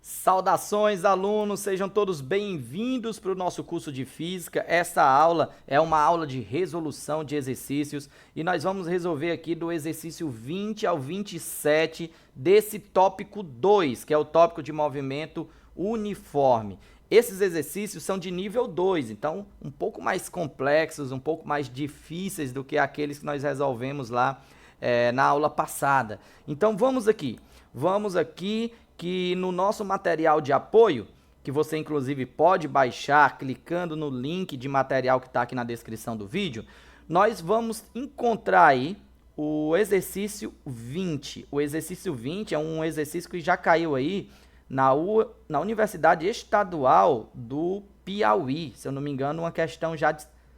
Saudações, alunos, sejam todos bem-vindos para o nosso curso de Física. Essa aula é uma aula de resolução de exercícios e nós vamos resolver aqui do exercício 20 ao 27 desse tópico 2, que é o tópico de movimento uniforme. Esses exercícios são de nível 2, então um pouco mais complexos, um pouco mais difíceis do que aqueles que nós resolvemos lá na aula passada. Então vamos aqui que no nosso material de apoio, que você inclusive pode baixar clicando no link de material que está aqui na descrição do vídeo, nós vamos encontrar aí o exercício 20. O exercício 20 é um exercício que já caiu aí na Universidade Estadual do Piauí. Se eu não me engano, uma questão já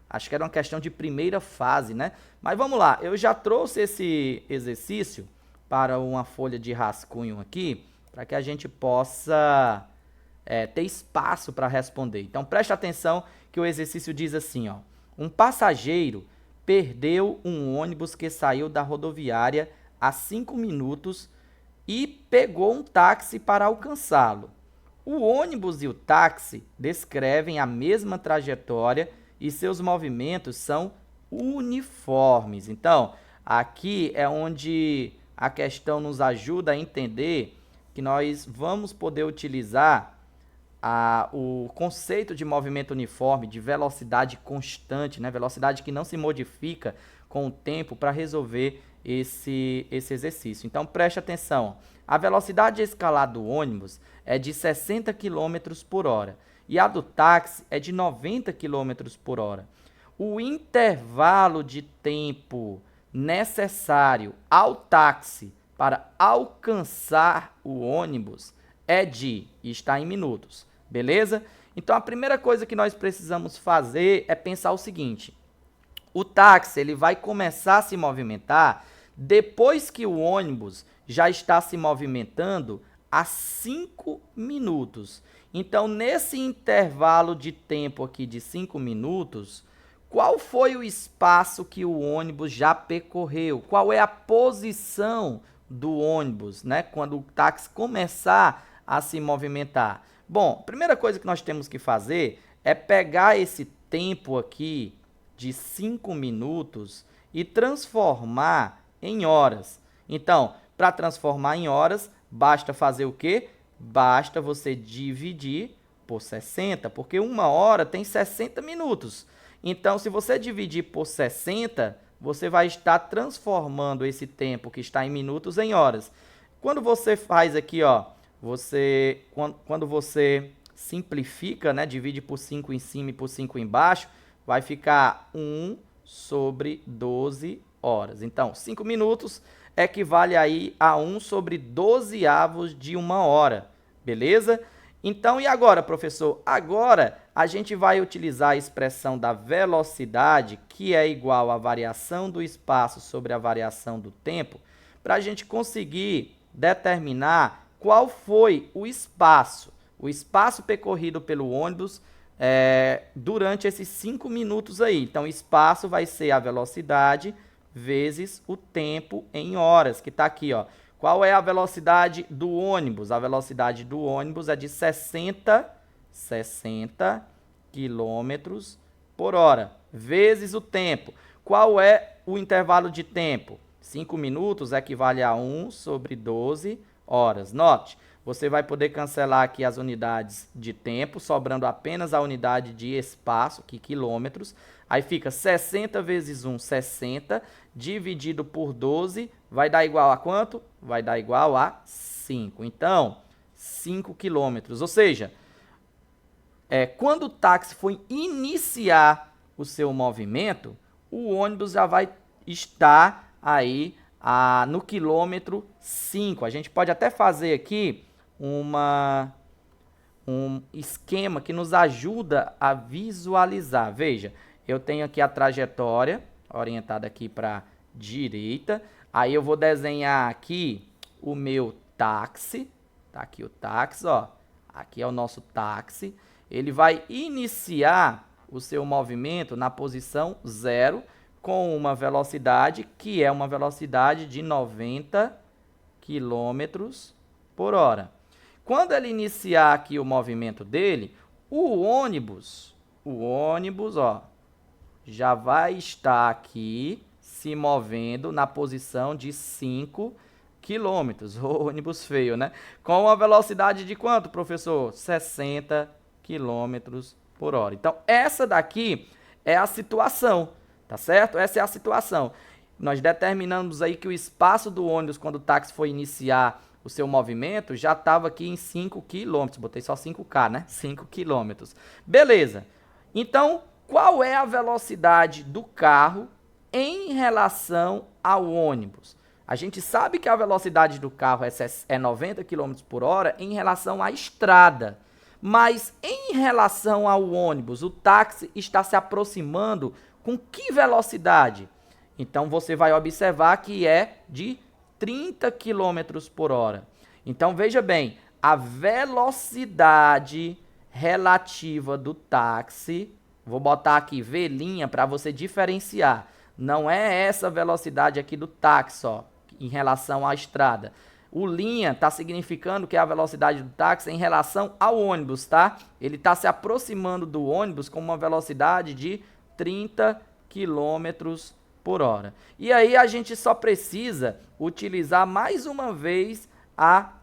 acho que era uma questão de primeira fase, né? Mas vamos lá, eu já trouxe esse exercício para uma folha de rascunho aqui, para que a gente possa ter espaço para responder. Então, preste atenção que o exercício diz assim, ó: um passageiro perdeu um ônibus que saiu da rodoviária há 5 minutos e pegou um táxi para alcançá-lo. O ônibus e o táxi descrevem a mesma trajetória e seus movimentos são uniformes. Então, aqui é onde a questão nos ajuda a entender que nós vamos poder utilizar o conceito de movimento uniforme, de velocidade constante, né? Velocidade que não se modifica com o tempo para resolver esse exercício. Então, preste atenção. A velocidade escalar do ônibus é de 60 km por hora e a do táxi é de 90 km por hora. O intervalo de tempo necessário ao táxi para alcançar o ônibus está em minutos, beleza? Então, a primeira coisa que nós precisamos fazer é pensar o seguinte: o táxi ele vai começar a se movimentar depois que o ônibus já está se movimentando há 5 minutos. Então, nesse intervalo de tempo aqui de 5 minutos, qual foi o espaço que o ônibus já percorreu? Qual é a posição do ônibus, né, quando o táxi começar a se movimentar? Bom, a primeira coisa que nós temos que fazer é pegar esse tempo aqui de 5 minutos e transformar em horas. Então, para transformar em horas, basta fazer o quê? Basta você dividir por 60, porque uma hora tem 60 minutos. Então, se você dividir por 60, você vai estar transformando esse tempo que está em minutos em horas. Quando você faz aqui, ó, quando você simplifica, né, divide por 5 em cima e por 5 embaixo, vai ficar 1 sobre 12 horas. Então, 5 minutos equivale aí a 1 sobre 12 avos de uma hora, beleza? Então, e agora, professor? Agora, a gente vai utilizar a expressão da velocidade, que é igual à variação do espaço sobre a variação do tempo, para a gente conseguir determinar qual foi o espaço percorrido pelo ônibus durante esses 5 minutos aí. Então, o espaço vai ser a velocidade vezes o tempo em horas, que está aqui, ó. Qual é a velocidade do ônibus? A velocidade do ônibus é de 60 km por hora, vezes o tempo. Qual é o intervalo de tempo? 5 minutos equivale a 1 sobre 12 horas. Note, você vai poder cancelar aqui as unidades de tempo, sobrando apenas a unidade de espaço, que quilômetros. Aí fica 60 vezes 1, 60, dividido por 12, vai dar igual a quanto? Vai dar igual a 5. Então, 5 quilômetros. Ou seja, quando o táxi for iniciar o seu movimento, o ônibus já vai estar aí no quilômetro 5. A gente pode até fazer aqui um esquema que nos ajuda a visualizar. Veja, eu tenho aqui a trajetória orientada aqui para a direita. Aí eu vou desenhar aqui o meu táxi. Tá aqui o táxi, ó. Aqui é o nosso táxi. Ele vai iniciar o seu movimento na posição 0 com uma velocidade que é uma velocidade de 90 km por hora. Quando ele iniciar aqui o movimento dele, o ônibus, ó, já vai estar aqui se movendo na posição de 5 quilômetros. Ônibus feio, né? Com uma velocidade de quanto, professor? 60 quilômetros por hora. Então, essa daqui é a situação, tá certo? Essa é a situação. Nós determinamos aí que o espaço do ônibus, quando o táxi for iniciar o seu movimento, já estava aqui em 5 quilômetros. Botei só 5K, né? 5 quilômetros. Beleza. Então, qual é a velocidade do carro em relação ao ônibus? A gente sabe que a velocidade do carro é 90 km por hora em relação à estrada. Mas em relação ao ônibus, o táxi está se aproximando com que velocidade? Então você vai observar que é de 30 km por hora. Então veja bem, a velocidade relativa do táxi, vou botar aqui V' para você diferenciar. Não é essa velocidade aqui do táxi, ó, em relação à estrada. O linha está significando que é a velocidade do táxi em relação ao ônibus, tá? Ele está se aproximando do ônibus com uma velocidade de 30 km por hora. E aí a gente só precisa utilizar mais uma vez a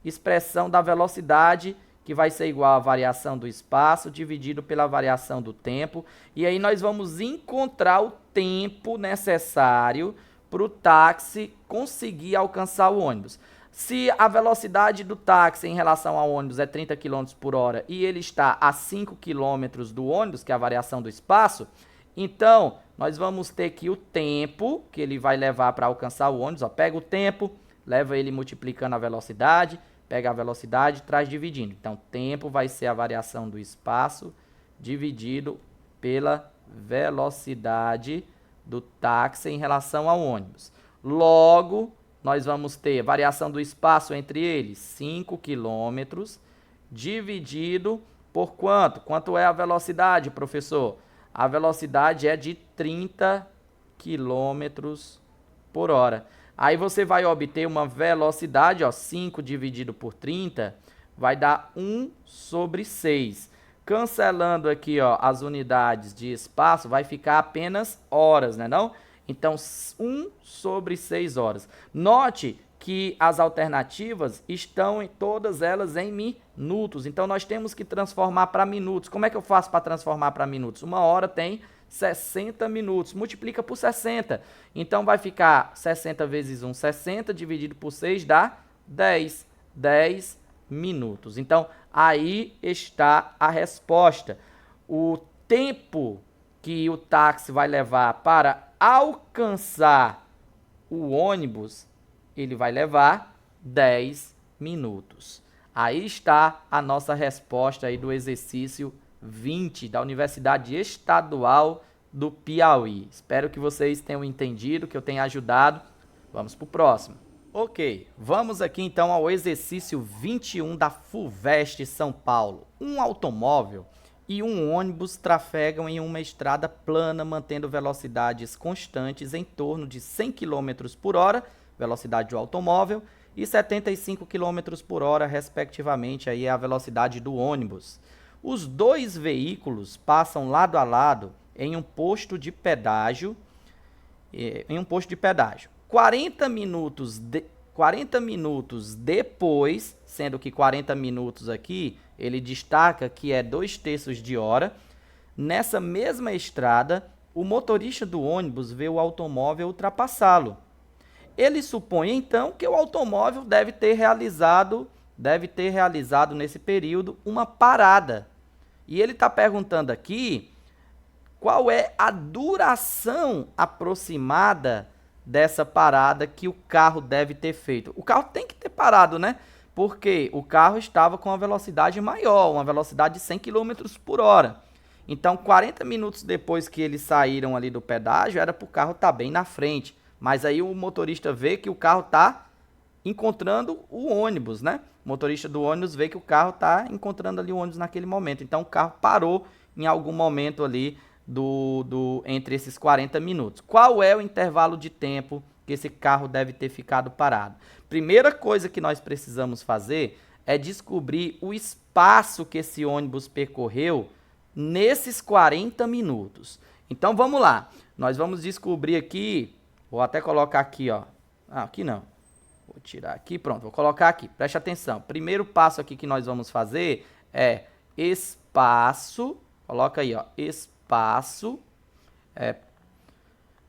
expressão da velocidade, que vai ser igual à variação do espaço dividido pela variação do tempo. E aí nós vamos encontrar o tempo necessário para o táxi conseguir alcançar o ônibus. Se a velocidade do táxi em relação ao ônibus é 30 km por hora e ele está a 5 km do ônibus, que é a variação do espaço, então nós vamos ter que o tempo que ele vai levar para alcançar o ônibus, ó, pega o tempo, leva ele multiplicando a velocidade, pega a velocidade e traz dividindo. Então, tempo vai ser a variação do espaço dividido pela velocidade do táxi em relação ao ônibus. Logo, nós vamos ter variação do espaço entre eles, 5 km, dividido por quanto? Quanto é a velocidade, professor? A velocidade é de 30 km por hora. Aí você vai obter uma velocidade, ó, 5 dividido por 30, vai dar 1/6. Cancelando aqui, ó, as unidades de espaço, vai ficar apenas horas, né não? Então, 1/6 horas. Note que as alternativas estão em todas elas em minutos. Então, nós temos que transformar para minutos. Como é que eu faço para transformar para minutos? Uma hora tem 60 minutos. Multiplica por 60. Então, vai ficar 60 vezes 1, 60, dividido por 6 dá 10. 10 minutos. Então, aí está a resposta. O tempo que o táxi vai levar para alcançar o ônibus, ele vai levar 10 minutos. Aí está a nossa resposta aí do exercício 20 da Universidade Estadual do Piauí. Espero que vocês tenham entendido, que eu tenha ajudado. Vamos para o próximo. Ok, vamos aqui então ao exercício 21 da FUVEST São Paulo. Um automóvel e um ônibus trafegam em uma estrada plana, mantendo velocidades constantes em torno de 100 km por hora, velocidade do automóvel, e 75 km por hora, respectivamente, aí é a velocidade do ônibus. Os dois veículos passam lado a lado em um posto de pedágio, 40 minutos depois, sendo que 40 minutos aqui, ele destaca que é 2/3 de hora, nessa mesma estrada, o motorista do ônibus vê o automóvel ultrapassá-lo. Ele supõe, então, que o automóvel deve ter realizado nesse período uma parada. E ele está perguntando aqui qual é a duração aproximada dessa parada que o carro deve ter feito. O carro tem que ter parado, né? Porque o carro estava com uma velocidade maior, uma velocidade de 100 km por hora. Então, 40 minutos depois que eles saíram ali do pedágio, era para o carro estar bem na frente. Mas aí o motorista vê que o carro está encontrando o ônibus, né? O motorista do ônibus vê que o carro está encontrando ali o ônibus naquele momento. Então, o carro parou em algum momento ali entre esses 40 minutos. Qual é o intervalo de tempo que esse carro deve ter ficado parado? Primeira coisa que nós precisamos fazer é descobrir o espaço que esse ônibus percorreu nesses 40 minutos. Então vamos lá. Nós vamos descobrir aqui, vou até colocar aqui, ó. Ah, aqui não. Vou tirar aqui, pronto, vou colocar aqui. Preste atenção. Primeiro passo aqui que nós vamos fazer é espaço, coloca aí, ó, espaço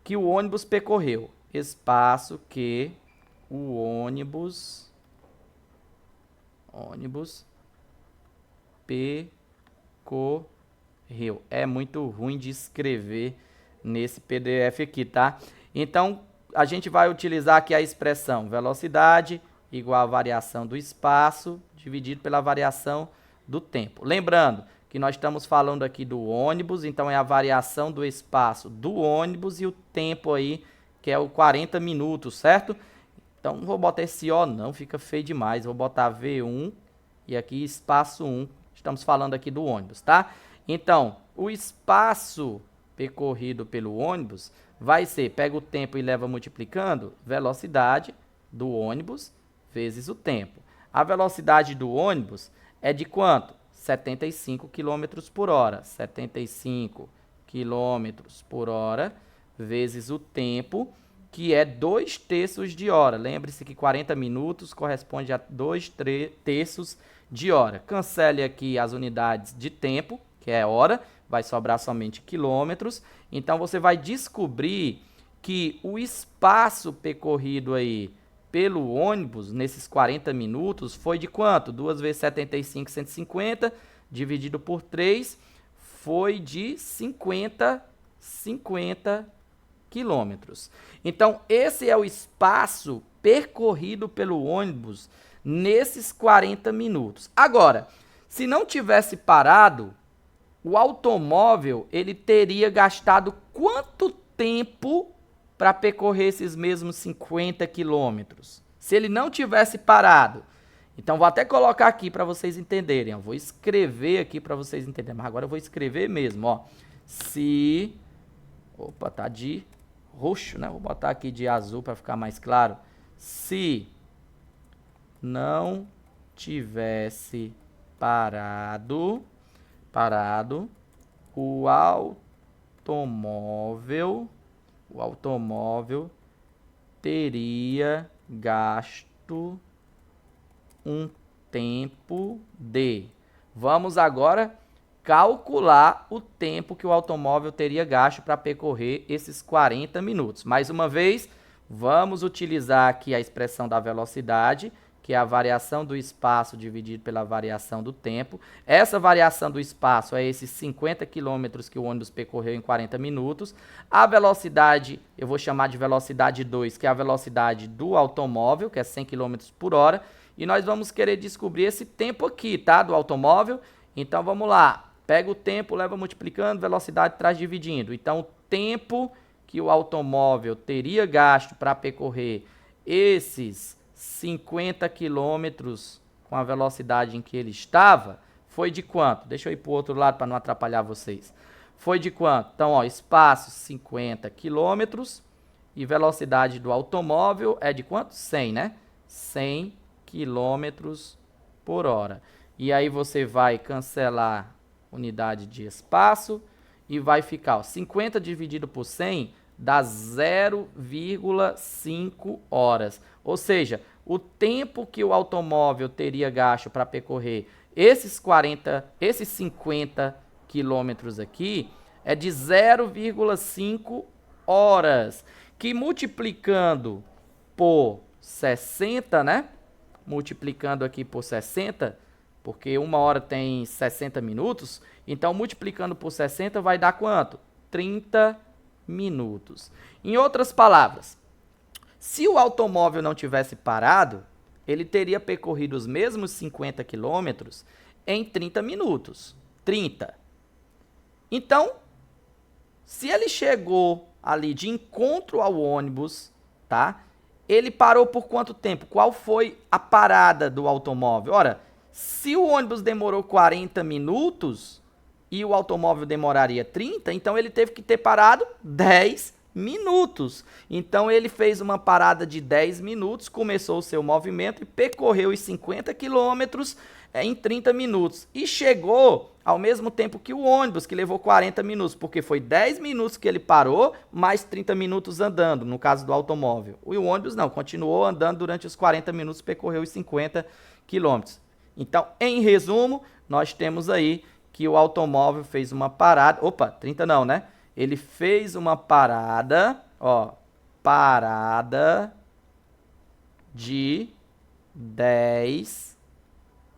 que o ônibus percorreu. Espaço que o ônibus percorreu. É muito ruim de escrever nesse PDF aqui, tá? Então, a gente vai utilizar aqui a expressão velocidade igual a variação do espaço dividido pela variação do tempo. Lembrando que nós estamos falando aqui do ônibus, então é a variação do espaço do ônibus e o tempo aí, que é o 40 minutos, certo? Então, não vou botar esse O não, fica feio demais. Vou botar V1 e aqui espaço 1. Estamos falando aqui do ônibus, tá? Então, o espaço percorrido pelo ônibus vai ser, pega o tempo e leva multiplicando, velocidade do ônibus vezes o tempo. A velocidade do ônibus é de quanto? 75 km por hora. 75 km por hora vezes o tempo, que é 2/3 de hora. Lembre-se que 40 minutos corresponde a 2/3 de hora. Cancele aqui as unidades de tempo, que é hora, vai sobrar somente quilômetros. Então, você vai descobrir que o espaço percorrido aí pelo ônibus, nesses 40 minutos, foi de quanto? 2 vezes 75, 150, dividido por 3, foi de 50 quilômetros. Então, esse é o espaço percorrido pelo ônibus nesses 40 minutos. Agora, se não tivesse parado, o automóvel ele teria gastado quanto tempo para percorrer esses mesmos 50 quilômetros? Se ele não tivesse parado. Então, vou até colocar aqui para vocês entenderem. Eu vou escrever aqui para vocês entenderem. Mas agora eu vou escrever mesmo, ó. Se... Opa, tá de roxo, né? Vou botar aqui de azul para ficar mais claro. Se não tivesse parado, o automóvel teria gasto um tempo de... Vamos agora calcular o tempo que o automóvel teria gasto para percorrer esses 40 minutos. Mais uma vez, vamos utilizar aqui a expressão da velocidade, que é a variação do espaço dividido pela variação do tempo. Essa variação do espaço é esses 50 km que o ônibus percorreu em 40 minutos. A velocidade, eu vou chamar de velocidade 2, que é a velocidade do automóvel, que é 100 km por hora. E nós vamos querer descobrir esse tempo aqui, tá? Do automóvel. Então, vamos lá. Pega o tempo, leva multiplicando, velocidade traz dividindo. Então, o tempo que o automóvel teria gasto para percorrer esses 50 quilômetros com a velocidade em que ele estava, foi de quanto? Deixa eu ir para o outro lado para não atrapalhar vocês. Foi de quanto? Então, ó, espaço 50 quilômetros e velocidade do automóvel é de quanto? 100, né? 100 quilômetros por hora. E aí você vai cancelar unidade de espaço e vai ficar, ó, 50 dividido por 100 dá 0,5 horas. Ou seja, o tempo que o automóvel teria gasto para percorrer esses 50 quilômetros aqui é de 0,5 horas, que multiplicando por 60, né? Multiplicando aqui por 60, porque uma hora tem 60 minutos, então multiplicando por 60 vai dar quanto? 30 minutos. Em outras palavras, se o automóvel não tivesse parado, ele teria percorrido os mesmos 50 quilômetros em 30 minutos. 30. Então, se ele chegou ali de encontro ao ônibus, tá? Ele parou por quanto tempo? Qual foi a parada do automóvel? Ora, se o ônibus demorou 40 minutos e o automóvel demoraria 30, então ele teve que ter parado 10 minutos. Então ele fez uma parada de 10 minutos, começou o seu movimento e percorreu os 50 quilômetros em 30 minutos. E chegou ao mesmo tempo que o ônibus, que levou 40 minutos, porque foi 10 minutos que ele parou, mais 30 minutos andando, no caso do automóvel. E o ônibus não, continuou andando durante os 40 minutos, percorreu os 50 quilômetros. Então, em resumo, nós temos aí que o automóvel fez uma parada, 30 não, né? Ele fez uma parada, parada de 10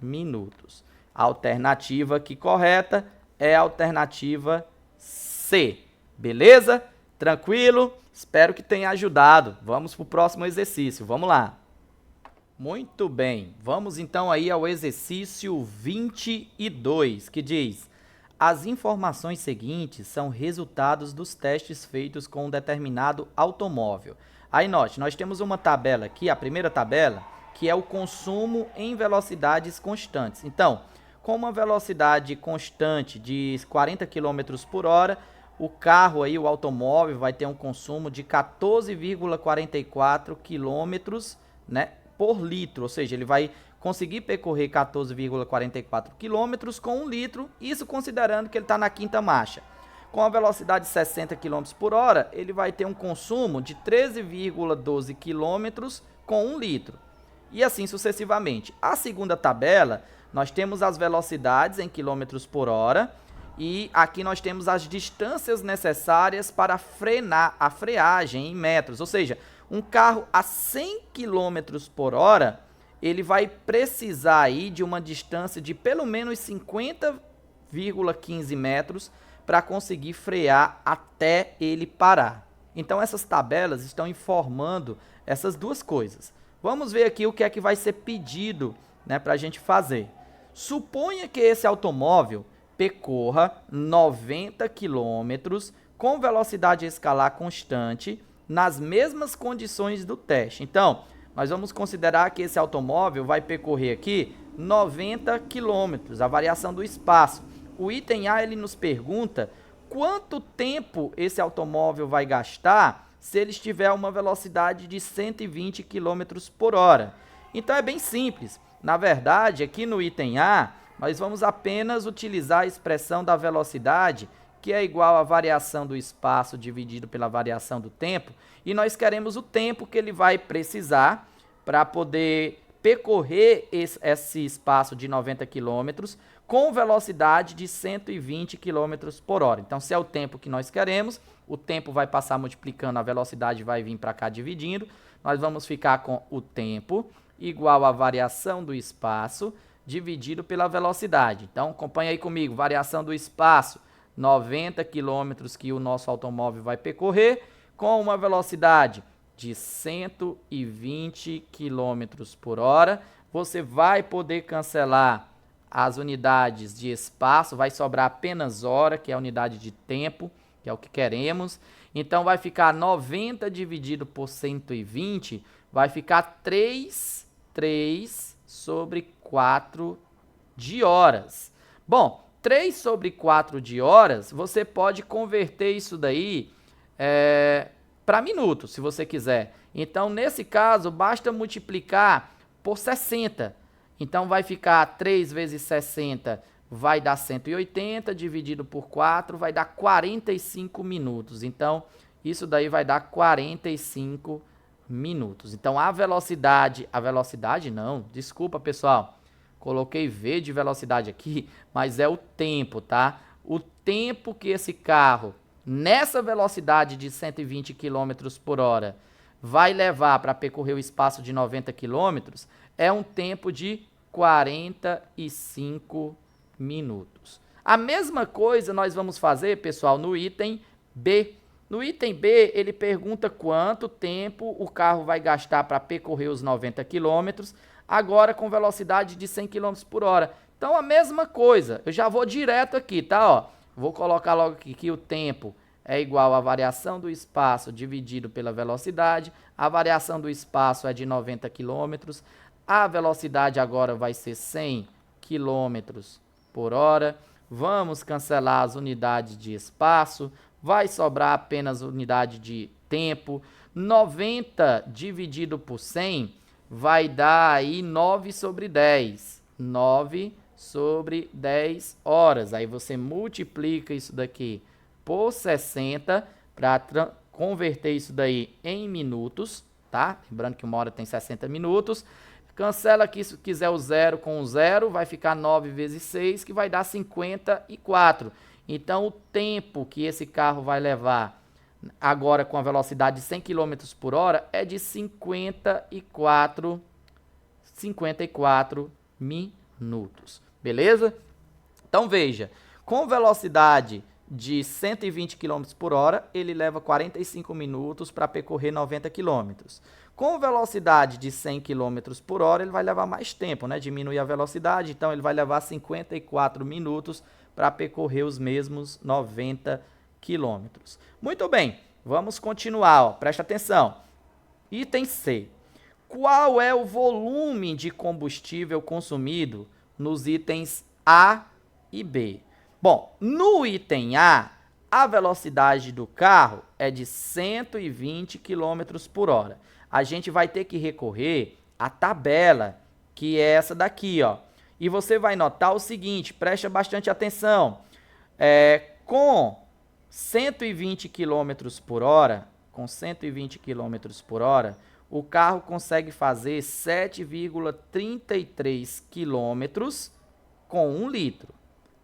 minutos. A alternativa aqui correta é a alternativa C. Beleza? Tranquilo? Espero que tenha ajudado. Vamos para o próximo exercício. Vamos lá. Muito bem. Vamos então aí ao exercício 22, que diz: as informações seguintes são resultados dos testes feitos com um determinado automóvel. Aí note, nós temos uma tabela aqui, a primeira tabela, que é o consumo em velocidades constantes. Então, com uma velocidade constante de 40 km por hora, o carro aí, o automóvel, vai ter um consumo de 14,44 km, né, por litro, ou seja, ele vai conseguir percorrer 14,44 km com 1 litro, isso considerando que ele está na quinta marcha. Com a velocidade de 60 km por hora, ele vai ter um consumo de 13,12 km com 1 litro. E assim sucessivamente. A segunda tabela, nós temos as velocidades em quilômetros por hora e aqui nós temos as distâncias necessárias para frenar a freagem em metros. Ou seja, um carro a 100 km por hora, ele vai precisar aí de uma distância de pelo menos 50,15 metros para conseguir frear até ele parar. Então essas tabelas estão informando essas duas coisas. Vamos ver aqui o que é que vai ser pedido, né, para a gente fazer. Suponha que esse automóvel percorra 90 km com velocidade escalar constante nas mesmas condições do teste. Então, nós vamos considerar que esse automóvel vai percorrer aqui 90 km, a variação do espaço. O item A, ele nos pergunta quanto tempo esse automóvel vai gastar se ele estiver a uma velocidade de 120 km por hora. Então é bem simples. Na verdade, aqui no item A, nós vamos apenas utilizar a expressão da velocidade, que é igual à variação do espaço dividido pela variação do tempo, e nós queremos o tempo que ele vai precisar para poder percorrer esse espaço de 90 km com velocidade de 120 km por hora. Então, se é o tempo que nós queremos, o tempo vai passar multiplicando, a velocidade vai vir para cá dividindo, nós vamos ficar com o tempo igual à variação do espaço dividido pela velocidade. Então, acompanha aí comigo, variação do espaço, 90 km que o nosso automóvel vai percorrer, com uma velocidade de 120 km por hora. Você vai poder cancelar as unidades de espaço, vai sobrar apenas hora, que é a unidade de tempo, que é o que queremos. Então, vai ficar 90 dividido por 120, vai ficar 3 sobre 4 de horas. Bom, 3 sobre 4 de horas, você pode converter isso daí para minutos, se você quiser. Então, nesse caso, basta multiplicar por 60. Então, vai ficar 3 vezes 60, vai dar 180, dividido por 4, vai dar 45 minutos. Então, isso daí vai dar 45 minutos. Então, a velocidade não, desculpa pessoal, coloquei V de velocidade aqui, mas é o tempo, tá? O tempo que esse carro, nessa velocidade de 120 km por hora, vai levar para percorrer o espaço de 90 km, é um tempo de 45 minutos. A mesma coisa nós vamos fazer, pessoal, no item B. No item B, ele pergunta quanto tempo o carro vai gastar para percorrer os 90 km, agora com velocidade de 100 km por hora. Então, a mesma coisa, eu já vou direto aqui, tá? Ó, vou colocar logo aqui que o tempo é igual à variação do espaço dividido pela velocidade. A variação do espaço é de 90 km. A velocidade agora vai ser 100 km por hora. Vamos cancelar as unidades de espaço, vai sobrar apenas unidade de tempo. 90 dividido por 100 vai dar aí 9 sobre 10. 9 sobre 10 horas. Aí você multiplica isso daqui por 60 para converter isso daí em minutos, tá? Lembrando que uma hora tem 60 minutos. Cancela aqui, se quiser o zero com o zero, vai ficar 9 vezes 6, que vai dar 54. Então, o tempo que esse carro vai levar agora com a velocidade de 100 km por hora é de 54 minutos. Beleza? Então, veja, com velocidade de 120 km por hora, ele leva 45 minutos para percorrer 90 km. Com velocidade de 100 km por hora, ele vai levar mais tempo, né? Diminui a velocidade, então ele vai levar 54 minutos para percorrer os mesmos 90 km. Muito bem, vamos continuar, ó. Presta atenção. Item C. Qual é o volume de combustível consumido nos itens A e B? Bom, no item A, a velocidade do carro é de 120 km por hora. A gente vai ter que recorrer à tabela, que é essa daqui, ó. E você vai notar o seguinte, preste bastante atenção. Com 120 km por hora, o carro consegue fazer 7,33 km com 1 litro.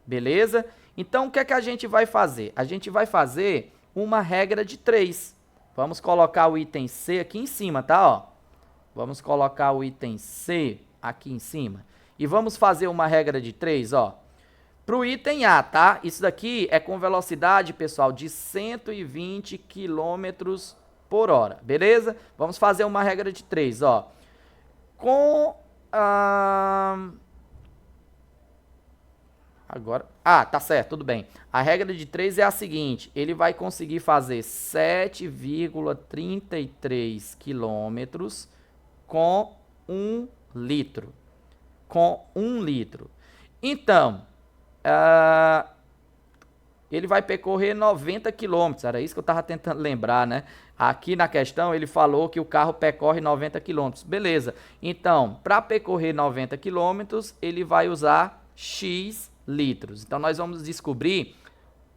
Beleza? Então, o que é que a gente vai fazer? A gente vai fazer uma regra de 3. Vamos colocar o item C aqui em cima, tá? Ó. Vamos colocar o item C aqui em cima. E vamos fazer uma regra de 3, ó. Para o item A, tá? Isso daqui é com velocidade, pessoal, de 120 km por hora, beleza? Vamos fazer uma regra de 3, ó. Tá certo, tudo bem. A regra de 3 é a seguinte, ele vai conseguir fazer 7,33 quilômetros com 1 litro. Então, ele vai percorrer 90 quilômetros, era isso que eu estava tentando lembrar, né? Aqui na questão ele falou que o carro percorre 90 quilômetros, beleza. Então, para percorrer 90 quilômetros, ele vai usar X litros. Então, nós vamos descobrir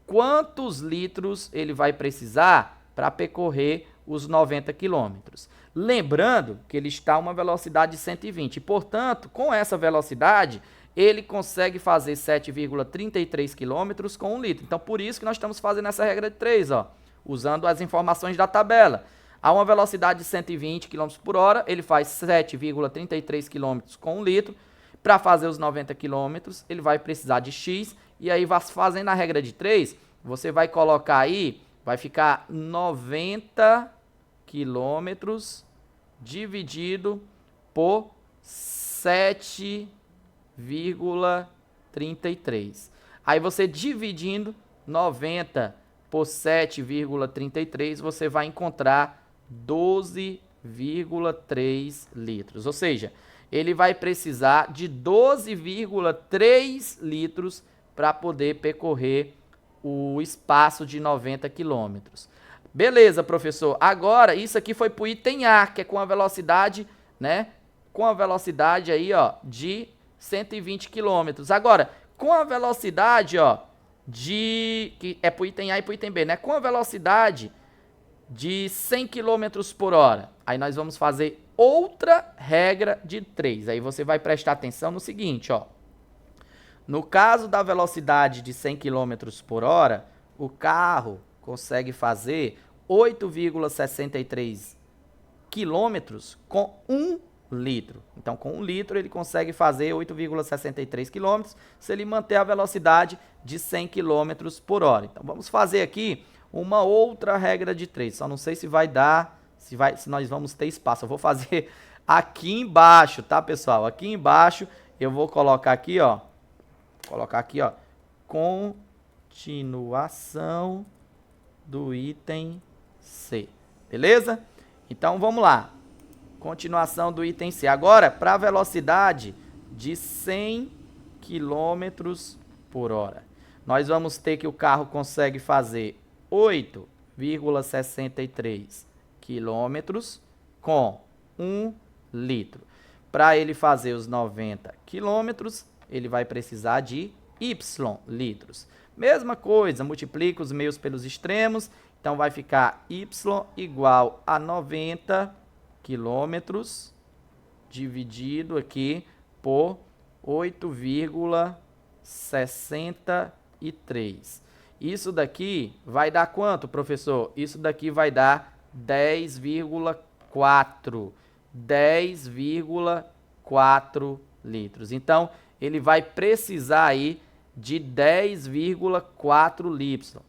quantos litros ele vai precisar para percorrer os 90 quilômetros. Lembrando que ele está a uma velocidade de 120, e, portanto, com essa velocidade, ele consegue fazer 7,33 km com 1 litro. Então, por isso que nós estamos fazendo essa regra de 3, ó, usando as informações da tabela. A uma velocidade de 120 km por hora, ele faz 7,33 km com 1 litro. Para fazer os 90 km, ele vai precisar de X. E aí, fazendo a regra de 3, você vai colocar aí, vai ficar 90 km dividido por 7,33. Aí você dividindo 90 por 7,33, você vai encontrar 12,3 litros. Ou seja, ele vai precisar de 12,3 litros para poder percorrer o espaço de 90 quilômetros. Beleza, professor. Agora, isso aqui foi para o item A, que é com a velocidade, né? Com a velocidade aí, ó, de 120 km. Agora, com a velocidade, ó, que é para o item A e para o item B, né? Com a velocidade de 100 km por hora. Aí nós vamos fazer outra regra de 3. Aí você vai prestar atenção no seguinte, ó. No caso da velocidade de 100 km por hora, o carro consegue fazer 8,63 quilômetros com 1 litro. Então, com 1 litro, ele consegue fazer 8,63 quilômetros se ele manter a velocidade de 100 km por hora. Então, vamos fazer aqui uma outra regra de 3. Só não sei se vai dar, se nós vamos ter espaço. Eu vou fazer aqui embaixo, tá, pessoal? Aqui embaixo eu vou colocar aqui, ó. Continuação do item C. Beleza? Então, vamos lá. Continuação do item C. Agora, para a velocidade de 100 km por hora. nós vamos ter que o carro consegue fazer 8,63 quilômetros com 1 litro. Para ele fazer os 90 quilômetros, ele vai precisar de Y litros. Mesma coisa, multiplica os meios pelos extremos, então vai ficar Y igual a 90 quilômetros dividido aqui por 8,63. Isso daqui vai dar quanto, professor? Isso daqui vai dar 10,4. 10,4 litros. Então, ele vai precisar aí de 10,4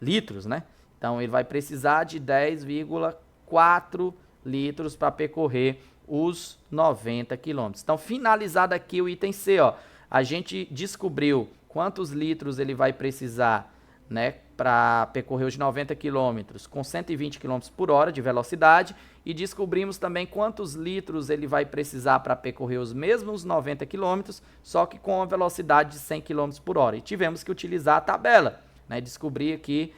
litros, né? Então, ele vai precisar de 10,4 litros para percorrer os 90 quilômetros. Então, finalizado aqui o item C, ó, a gente descobriu quantos litros ele vai precisar, né, para percorrer os 90 quilômetros com 120 km por hora de velocidade, e descobrimos também quantos litros ele vai precisar para percorrer os mesmos 90 quilômetros, só que com a velocidade de 100 km por hora. E tivemos que utilizar a tabela, né, descobrir aqui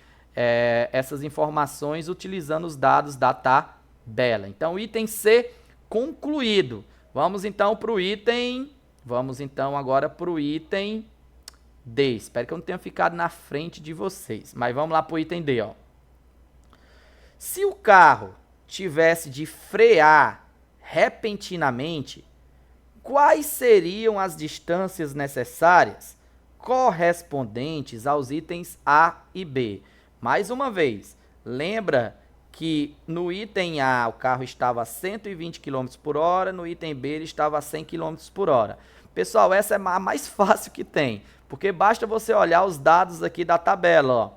essas informações utilizando os dados da tabela. Então, o item C concluído. Vamos então agora para o item D. Espero que eu não tenha ficado na frente de vocês. Mas vamos lá para o item D, ó. Se o carro tivesse de frear repentinamente, quais seriam as distâncias necessárias correspondentes aos itens A e B? Mais uma vez, lembra que no item A o carro estava a 120 km por hora, no item B ele estava a 100 km por hora. Pessoal, essa é a mais fácil que tem, porque basta você olhar os dados aqui da tabela, ó.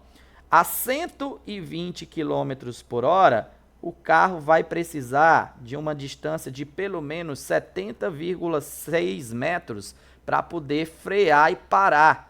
A 120 km por hora, o carro vai precisar de uma distância de pelo menos 70,6 metros para poder frear e parar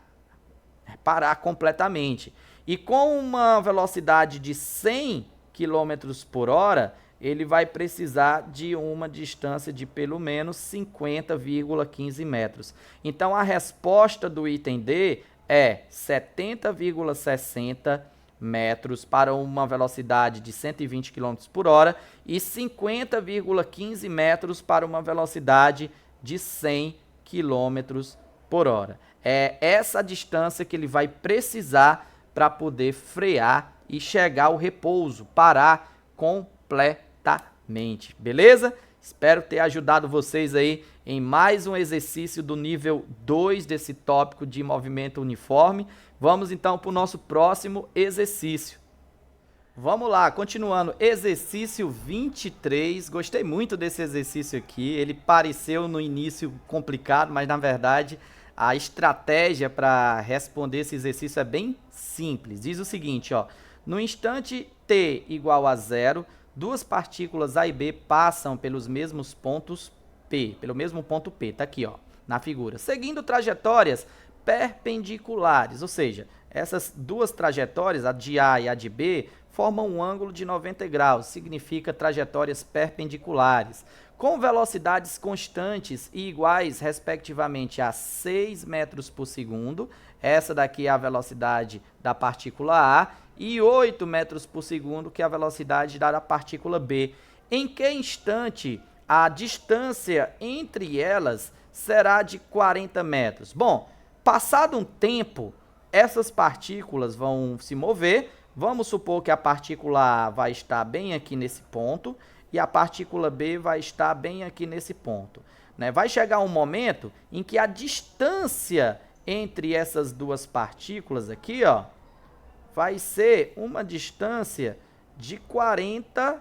completamente. E com uma velocidade de 100 km por hora, ele vai precisar de uma distância de pelo menos 50,15 metros. Então, a resposta do item D é 70,60 metros para uma velocidade de 120 km por hora e 50,15 metros para uma velocidade de 100 km por hora. É essa a distância que ele vai precisar para poder frear e chegar ao repouso, parar completamente, beleza? Espero ter ajudado vocês aí em mais um exercício do nível 2 desse tópico de movimento uniforme. Vamos então para o nosso próximo exercício. Vamos lá, continuando, exercício 23. Gostei muito desse exercício aqui. Ele pareceu no início complicado, mas na verdade a estratégia para responder esse exercício é bem simples. Diz o seguinte, ó: no instante t igual a 0, duas partículas A e B passam pelos mesmos pontos P, pelo mesmo ponto P, tá aqui, ó, na figura, seguindo trajetórias perpendiculares, ou seja, essas duas trajetórias, a de A e a de B, formam um ângulo de 90 graus, significa trajetórias perpendiculares, com velocidades constantes e iguais, respectivamente, a 6 metros por segundo, essa daqui é a velocidade da partícula A, e 8 metros por segundo, que é a velocidade da partícula B. Em que instante a distância entre elas será de 40 metros? Bom, passado um tempo, essas partículas vão se mover. Vamos supor que a partícula A vai estar bem aqui nesse ponto e a partícula B vai estar bem aqui nesse ponto, né? Vai chegar um momento em que a distância entre essas duas partículas aqui, ó, vai ser uma distância de 40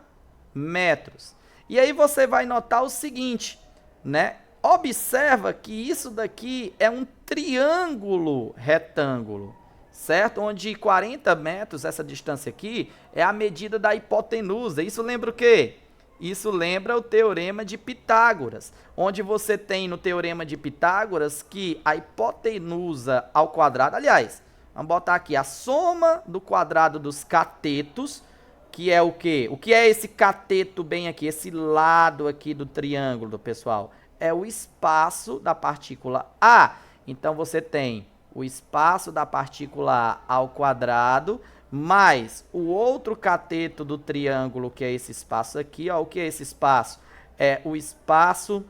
metros. E aí você vai notar o seguinte, né? Observa que isso daqui é um triângulo retângulo, certo? Onde 40 metros, essa distância aqui, é a medida da hipotenusa. Isso lembra o quê? Isso lembra o Teorema de Pitágoras, onde você tem no Teorema de Pitágoras que a hipotenusa ao quadrado, aliás, vamos botar aqui a soma do quadrado dos catetos, que é o quê? O que é esse cateto bem aqui, esse lado aqui do triângulo, pessoal? É o espaço da partícula A. Então, você tem o espaço da partícula A ao quadrado, mais o outro cateto do triângulo, que é esse espaço aqui, ó. O que é esse espaço? É o espaço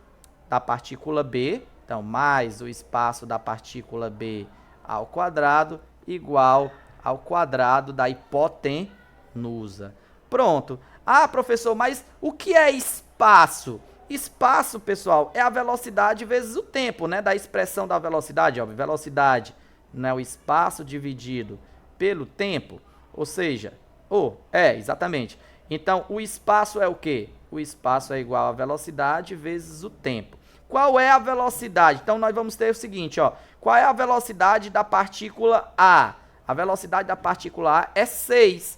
da partícula B, então, mais o espaço da partícula B ao quadrado, igual ao quadrado da hipotenusa. Pronto. Ah, professor, mas o que é espaço? Espaço, pessoal, é a velocidade vezes o tempo, né? Da expressão da velocidade, ó. Velocidade, né? O espaço dividido pelo tempo, ou seja, exatamente. Então, o espaço é o quê? O espaço é igual a velocidade vezes o tempo. Qual é a velocidade? Então, nós vamos ter o seguinte, ó. Qual é a velocidade da partícula A? A velocidade da partícula A é 6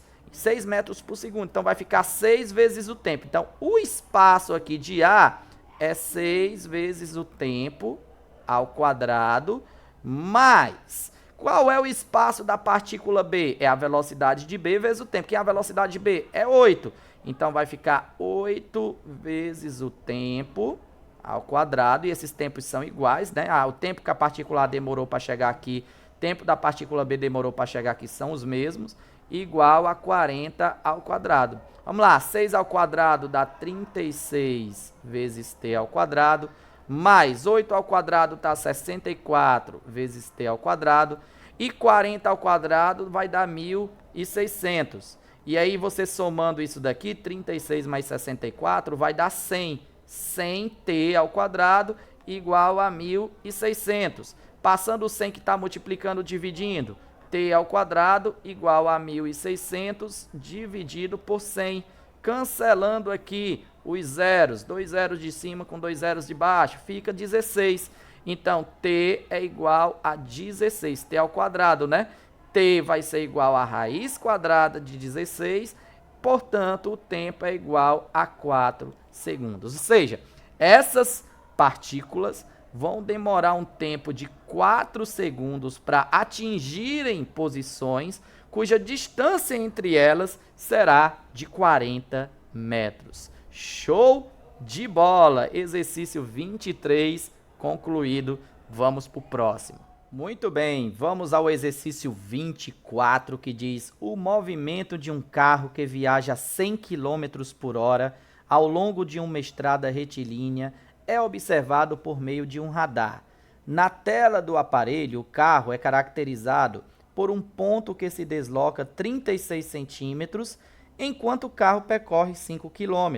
metros por segundo. Então, vai ficar 6 vezes o tempo. Então, o espaço aqui de A é 6 vezes o tempo ao quadrado, mais... Qual é o espaço da partícula B? É a velocidade de B vezes o tempo. Que é a velocidade de B? É 8. Então, vai ficar 8 vezes o tempo ao quadrado, e esses tempos são iguais, né? O tempo que a partícula A demorou para chegar aqui, tempo da partícula B demorou para chegar aqui, são os mesmos, igual a 40 ao quadrado. Vamos lá, 6 ao quadrado dá 36 vezes t ao quadrado, mais 8 ao quadrado dá 64 vezes t ao quadrado, e 40 ao quadrado vai dar 1.600. E aí, você somando isso daqui, 36 mais 64 vai dar 100. 100t ao quadrado igual a 1.600. Passando o 100 que está multiplicando, dividindo, t ao quadrado igual a 1.600 dividido por 100. Cancelando aqui os zeros, 2 zeros de cima com 2 zeros de baixo, fica 16. Então, t é igual a 16, t ao quadrado, né? T vai ser igual a raiz quadrada de 16, portanto, o tempo é igual a 4 segundos. Ou seja, essas partículas vão demorar um tempo de 4 segundos para atingirem posições cuja distância entre elas será de 40 metros. Show de bola! Exercício 23 concluído. Vamos para o próximo. Muito bem, vamos ao exercício 24, que diz: o movimento de um carro que viaja a 100 km por hora ao longo de uma estrada retilínea é observado por meio de um radar. Na tela do aparelho, o carro é caracterizado por um ponto que se desloca 36 centímetros, enquanto o carro percorre 5 km.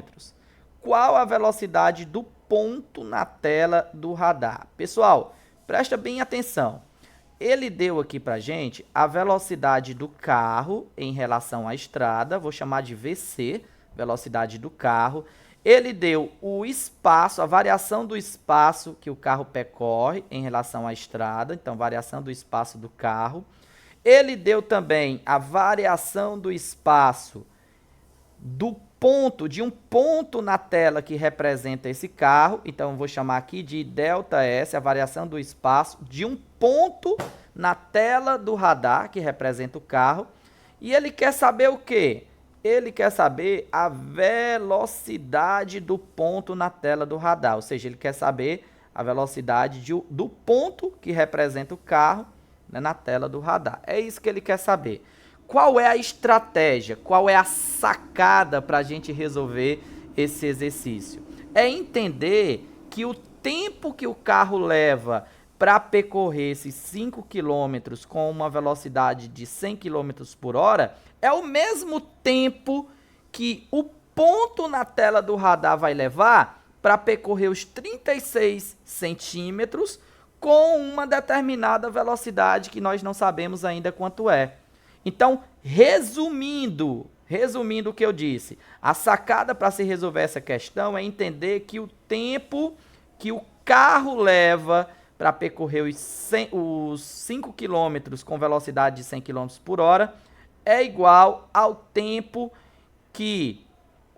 Qual a velocidade do ponto na tela do radar? Pessoal, presta bem atenção. Ele deu aqui pra gente a velocidade do carro em relação à estrada, vou chamar de VC, velocidade do carro. Ele deu o espaço, a variação do espaço que o carro percorre em relação à estrada, então variação do espaço do carro. Ele deu também a variação do espaço do ponto, de um ponto na tela que representa esse carro, então eu vou chamar aqui de ΔS, a variação do espaço de um ponto na tela do radar que representa o carro. E ele quer saber o quê? Ele quer saber a velocidade do ponto na tela do radar, ou seja, ele quer saber a velocidade do ponto que representa o carro, né, na tela do radar. É isso que ele quer saber. Qual é a estratégia? Qual é a sacada para a gente resolver esse exercício? É entender que o tempo que o carro leva para percorrer esses 5 km com uma velocidade de 100 km por hora é o mesmo tempo que o ponto na tela do radar vai levar para percorrer os 36 centímetros com uma determinada velocidade que nós não sabemos ainda quanto é. Então, resumindo o que eu disse, a sacada para se resolver essa questão é entender que o tempo que o carro leva para percorrer os 5 km com velocidade de 100 km por hora é igual ao tempo que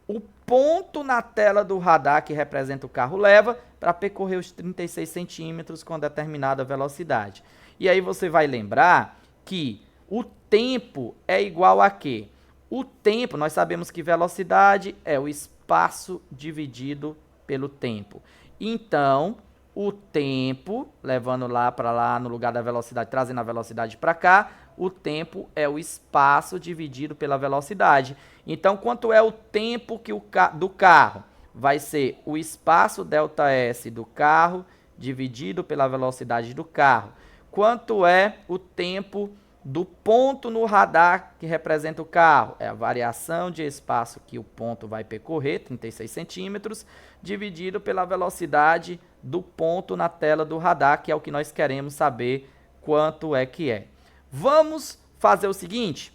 o ponto na tela do radar que representa o carro leva para percorrer os 36 centímetros com determinada velocidade. E aí você vai lembrar que o tempo é igual a quê? O tempo, nós sabemos que velocidade é o espaço dividido pelo tempo. Então, o tempo, levando lá para lá no lugar da velocidade, trazendo a velocidade para cá, o tempo é o espaço dividido pela velocidade. Então, quanto é o tempo que do carro? Vai ser o espaço ΔS do carro dividido pela velocidade do carro. Quanto é o tempo do ponto no radar que representa o carro? É a variação de espaço que o ponto vai percorrer, 36 centímetros, dividido pela velocidade do ponto na tela do radar, que é o que nós queremos saber quanto é que é. Vamos fazer o seguinte,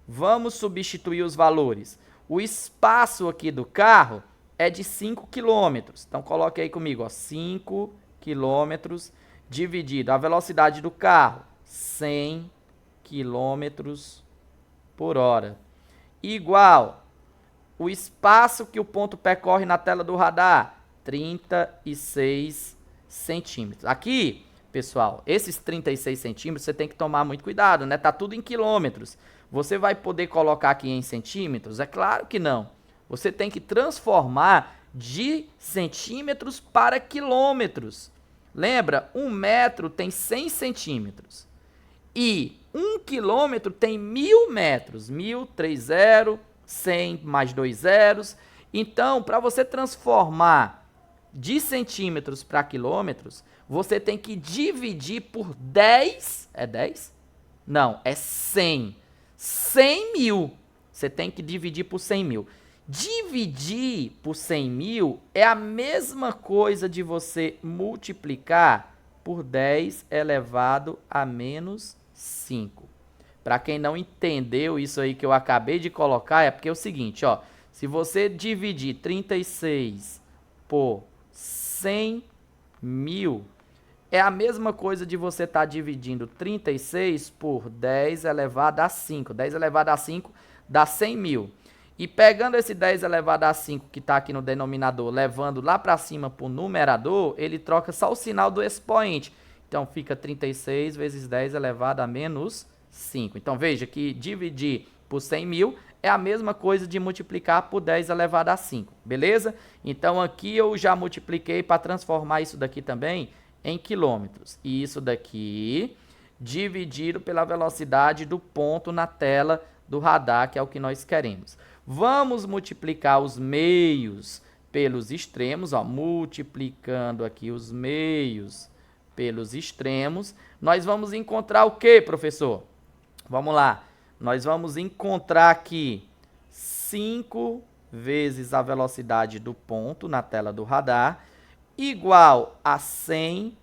vamos substituir os valores. O espaço aqui do carro é de 5 km. Então, coloque aí comigo, ó, 5 km dividido a velocidade do carro, 100 km por hora, igual o espaço que o ponto percorre na tela do radar, 36 centímetros. Aqui, pessoal, esses 36 centímetros você tem que tomar muito cuidado, né? Tá tudo em quilômetros. Você vai poder colocar aqui em centímetros? É claro que não. Você tem que transformar de centímetros para quilômetros. Lembra? 1 metro tem 100 centímetros. E 1 quilômetro tem 1000 metros. 1000, 3 zeros, 100 mais 2 zeros. Então, para você transformar de centímetros para quilômetros, você tem que dividir por 10. É 10? Não, é 100. 100 mil. Você tem que dividir por 100 mil. Dividir por 100 mil é a mesma coisa de você multiplicar por 10 elevado a menos 5. Para quem não entendeu isso aí que eu acabei de colocar, é porque é o seguinte, ó. Se você dividir 36 por 100 mil, é a mesma coisa de você estar dividindo 36 por 10 elevado a 5. 10 elevado a 5 dá 100 mil. E pegando esse 10 elevado a 5 que está aqui no denominador, levando lá para cima para o numerador, ele troca só o sinal do expoente. Então, fica 36 vezes 10 elevado a menos 5. Então, veja que dividir por 100 mil é a mesma coisa de multiplicar por 10 elevado a 5, beleza? Então, aqui eu já multipliquei para transformar isso daqui também em quilômetros. E isso daqui dividido pela velocidade do ponto na tela do radar, que é o que nós queremos. Vamos multiplicar os meios pelos extremos, ó, multiplicando aqui os meios pelos extremos. Nós vamos encontrar o que, professor? Vamos lá. Nós vamos encontrar aqui 5 vezes a velocidade do ponto na tela do radar, igual a 100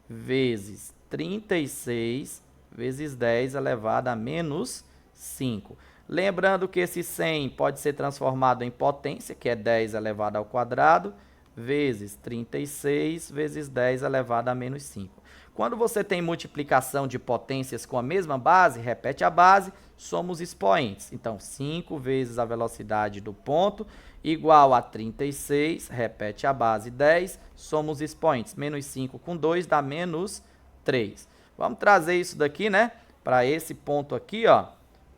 vezes 36 vezes 10 elevado a menos 5. Lembrando que esse 100 pode ser transformado em potência, que é 10 elevado ao quadrado, vezes 36 vezes 10 elevado a menos 5. Quando você tem multiplicação de potências com a mesma base, repete a base, somos expoentes. Então, 5 vezes a velocidade do ponto, igual a 36, repete a base, 10, somos expoentes. Menos 5 com 2 dá menos 3. Vamos trazer isso daqui, né? Para esse ponto aqui, ó.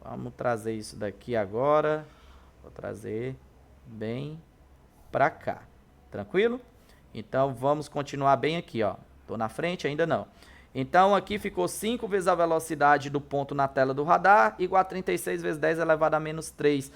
Vamos trazer isso daqui agora. Vou trazer bem para cá. Tranquilo? Então, vamos continuar bem aqui, ó. Estou na frente, ainda não. Então, aqui ficou 5 vezes a velocidade do ponto na tela do radar, igual a 36 vezes 10 elevado a menos 3.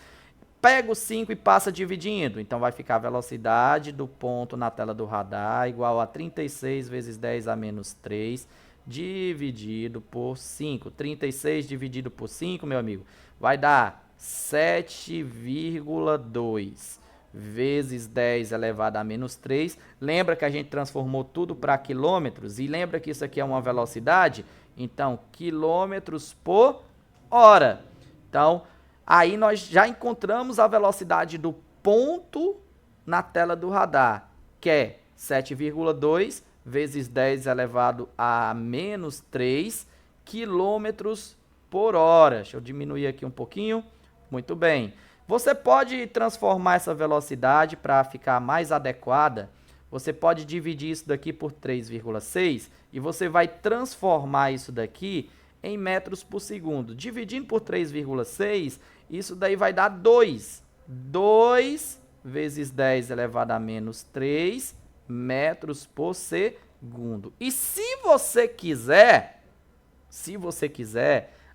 Pega o 5 e passa dividindo. Então, vai ficar a velocidade do ponto na tela do radar, igual a 36 vezes 10 a menos 3, dividido por 5. 36 dividido por 5, meu amigo, vai dar 7,2 vezes 10 elevado a menos 3. Lembra que a gente transformou tudo para quilômetros? E lembra que isso aqui é uma velocidade? Então, quilômetros por hora. Então, aí nós já encontramos a velocidade do ponto na tela do radar, que é 7,2 vezes 10 elevado a menos 3 quilômetros por hora. Deixa eu diminuir aqui um pouquinho. Muito bem. Você pode transformar essa velocidade para ficar mais adequada. Você pode dividir isso daqui por 3,6 e você vai transformar isso daqui em metros por segundo. Dividindo por 3,6, isso daí vai dar 2. 2 vezes 10 elevado a menos 3 metros por segundo. segundo. E se você quiser,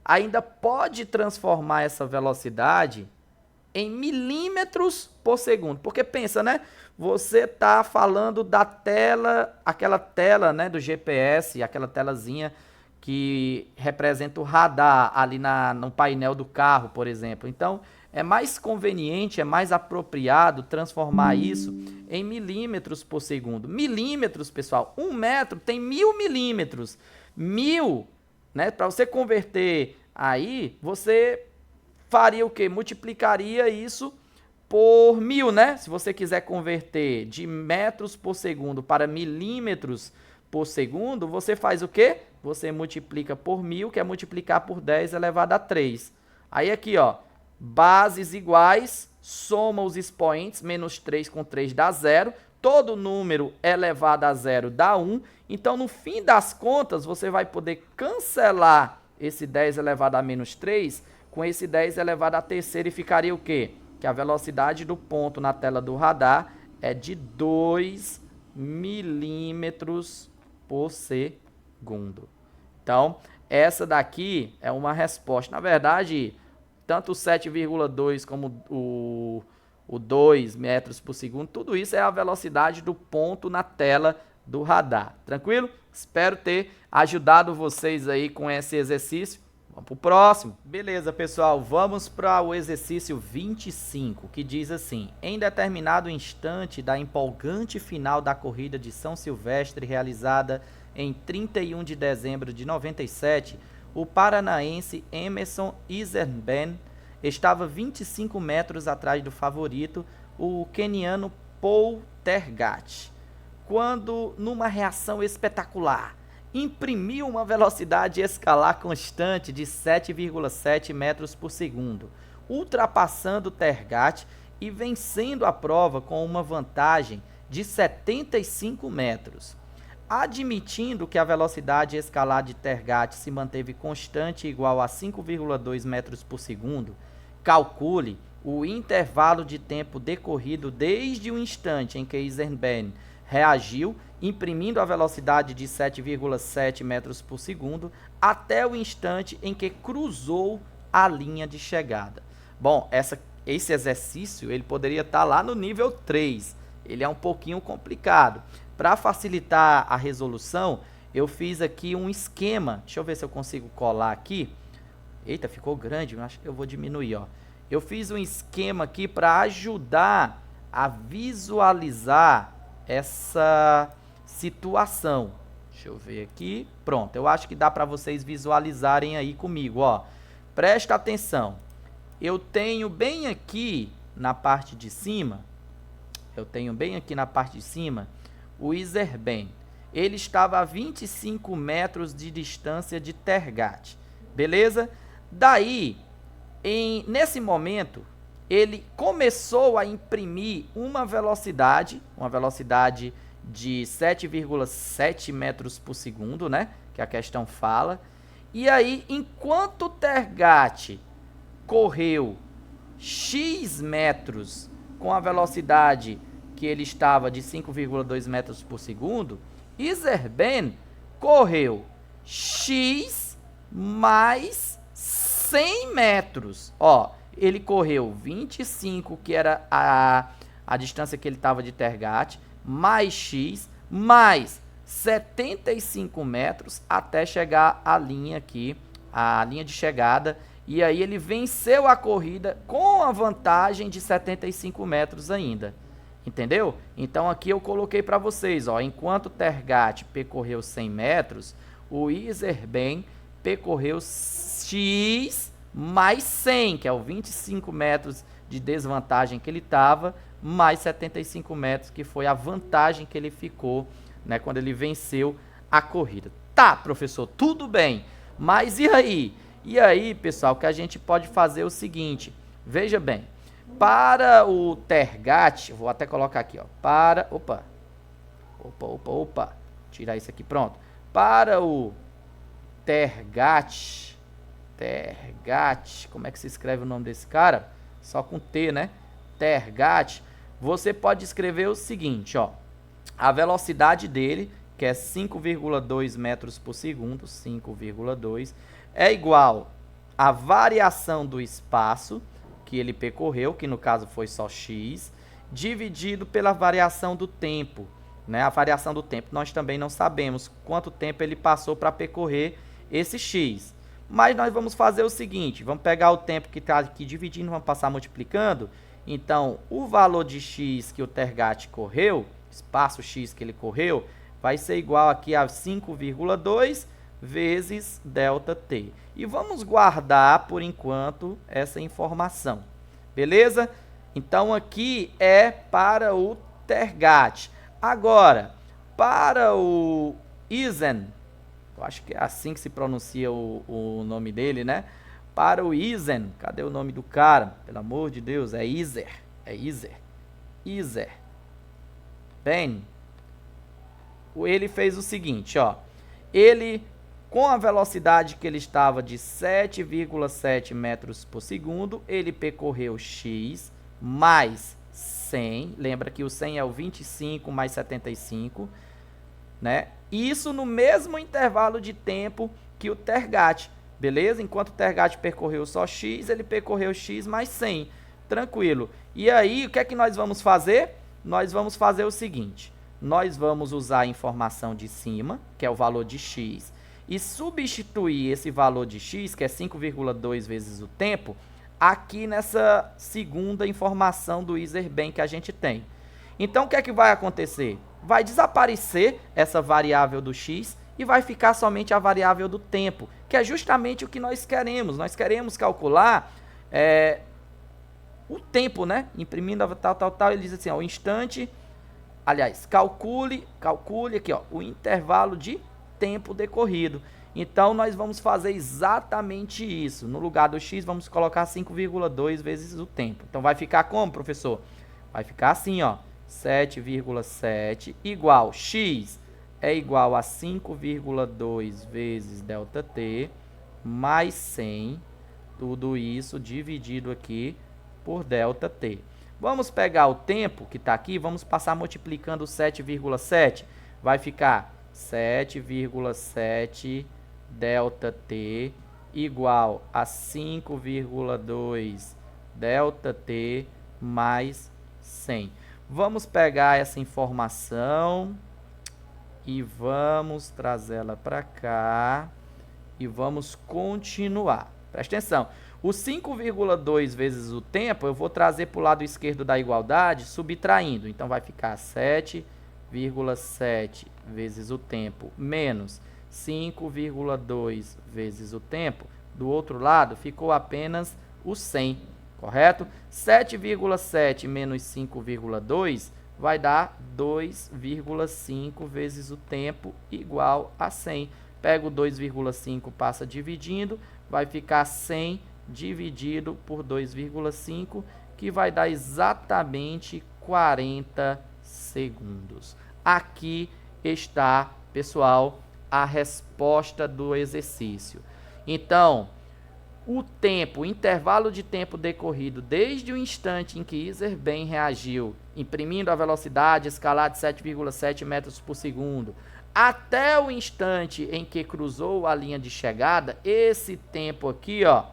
ainda pode transformar essa velocidade em milímetros por segundo. Porque pensa, né? Você tá falando da tela, aquela tela, né, do GPS, aquela telazinha que representa o radar ali no painel do carro, por exemplo. Então, é mais conveniente, é mais apropriado transformar isso em milímetros por segundo. Milímetros, pessoal, 1 metro tem 1000 milímetros. 1000, né? Para você converter aí, você faria o quê? Multiplicaria isso por 1000, né? Se você quiser converter de metros por segundo para milímetros por segundo, você faz o quê? Você multiplica por 1000, que é multiplicar por 10 elevado a 3. Aí aqui, ó, bases iguais, soma os expoentes, menos 3 com 3 dá 0. Todo número elevado a 0 dá 1. Então, no fim das contas, você vai poder cancelar esse 10 elevado a menos 3 com esse 10 elevado a terceira e ficaria o quê? Que a velocidade do ponto na tela do radar é de 2 milímetros por segundo. Então, essa daqui é uma resposta. Na verdade, tanto o 7,2 como o 2 metros por segundo, tudo isso é a velocidade do ponto na tela do radar. Tranquilo? Espero ter ajudado vocês aí com esse exercício. Vamos para o próximo. Beleza, pessoal. Vamos para o exercício 25, que diz assim: em determinado instante da empolgante final da corrida de São Silvestre, realizada em 31 de dezembro de 97, o paranaense Emerson Iserben estava 25 metros atrás do favorito, o queniano Paul Tergat, quando, numa reação espetacular, imprimiu uma velocidade escalar constante de 7,7 metros por segundo, ultrapassando Tergat e vencendo a prova com uma vantagem de 75 metros. Admitindo que a velocidade escalar de Tergat se manteve constante igual a 5,2 metros por segundo, calcule o intervalo de tempo decorrido desde o instante em que Iserben reagiu, imprimindo a velocidade de 7,7 metros por segundo, até o instante em que cruzou a linha de chegada. Bom, esse exercício ele poderia estar lá no nível 3. Ele é um pouquinho complicado. Para facilitar a resolução, eu fiz aqui um esquema. Deixa eu ver se eu consigo colar aqui. Eita, ficou grande, eu acho que eu vou diminuir, ó. Eu fiz um esquema aqui para ajudar a visualizar essa situação. Deixa eu ver aqui. Pronto, eu acho que dá para vocês visualizarem aí comigo, ó. Presta atenção. Eu tenho bem aqui na parte de cima, o Iserben. Ele estava a 25 metros de distância de Tergat. Beleza? Daí, nesse momento, ele começou a imprimir uma velocidade de 7,7 metros por segundo, né? Que a questão fala. E aí, enquanto Tergat correu X metros com a velocidade que ele estava de 5,2 metros por segundo, Iserben correu X mais 100 metros. Ó, ele correu 25, que era a distância que ele estava de Tergat, mais X, mais 75 metros, até chegar à linha aqui, a linha de chegada. E aí ele venceu a corrida com a vantagem de 75 metros ainda. Entendeu? Então aqui eu coloquei para vocês, ó, enquanto Tergat percorreu 100 metros, o Iserben percorreu X mais 100, que é o 25 metros de desvantagem que ele estava, mais 75 metros, que foi a vantagem que ele ficou, né, quando ele venceu a corrida. Tá, professor, tudo bem, mas e aí? E aí, pessoal, que a gente pode fazer o seguinte, veja bem, para o Tergat, vou até colocar aqui, ó, tirar isso aqui, pronto. Para o Tergat, como é que se escreve o nome desse cara? Só com T, né? Tergat, você pode escrever o seguinte, ó, a velocidade dele, que é 5,2 metros por segundo, 5,2, é igual à variação do espaço que ele percorreu, que no caso foi só x, dividido pela variação do tempo, né? A variação do tempo, nós também não sabemos quanto tempo ele passou para percorrer esse x. Mas nós vamos fazer o seguinte, vamos pegar o tempo que está aqui dividindo, vamos passar multiplicando. Então, o valor de x que o Tergat correu, espaço x que ele correu, vai ser igual aqui a 5,2 vezes ΔT. E vamos guardar, por enquanto, essa informação. Beleza? Então, aqui é para o Tergat. Agora, para o Isen, eu acho que é assim que se pronuncia o nome dele, né? Para o Isen, cadê o nome do cara? Pelo amor de Deus, é Iser. É Iser. Iser. Bem, ele fez o seguinte, ó. Ele, com a velocidade que ele estava de 7,7 metros por segundo, ele percorreu x mais 100. Lembra que o 100 é o 25 mais 75, né? Isso no mesmo intervalo de tempo que o Tergat, beleza? Enquanto o Tergat percorreu só x, ele percorreu x mais 100. Tranquilo. E aí, o que é que nós vamos fazer? Nós vamos fazer o seguinte. Nós vamos usar a informação de cima, que é o valor de x, e substituir esse valor de x, que é 5,2 vezes o tempo, aqui nessa segunda informação do Iserben que a gente tem. Então, o que é que vai acontecer? Vai desaparecer essa variável do x e vai ficar somente a variável do tempo, que é justamente o que nós queremos. Nós queremos calcular o tempo, né? Imprimindo tal, ele diz assim, ó, o instante, aliás, calcule aqui, ó, o intervalo de tempo decorrido. Então, nós vamos fazer exatamente isso. No lugar do x, vamos colocar 5,2 vezes o tempo. Então, vai ficar como, professor? Vai ficar assim, ó, 7,7 igual x é igual a 5,2 vezes ΔT mais 100, tudo isso dividido aqui por ΔT. Vamos pegar o tempo que está aqui, vamos passar multiplicando 7,7, vai ficar 7,7 ΔT igual a 5,2 ΔT mais 100. Vamos pegar essa informação e vamos trazê-la para cá e vamos continuar. Presta atenção. O 5,2 vezes o tempo, eu vou trazer para o lado esquerdo da igualdade, subtraindo. Então, vai ficar 7,7 vezes o tempo menos 5,2 vezes o tempo. Do outro lado, ficou apenas o 100, correto? 7,7 menos 5,2 vai dar 2,5 vezes o tempo igual a 100. Pega o 2,5, passa dividindo, vai ficar 100 dividido por 2,5, que vai dar exatamente 40 segundos. Aqui está, pessoal, a resposta do exercício. Então, o tempo, o intervalo de tempo decorrido desde o instante em que Iserben reagiu, imprimindo a velocidade escalar de 7,7 metros por segundo, até o instante em que cruzou a linha de chegada, esse tempo aqui, ó,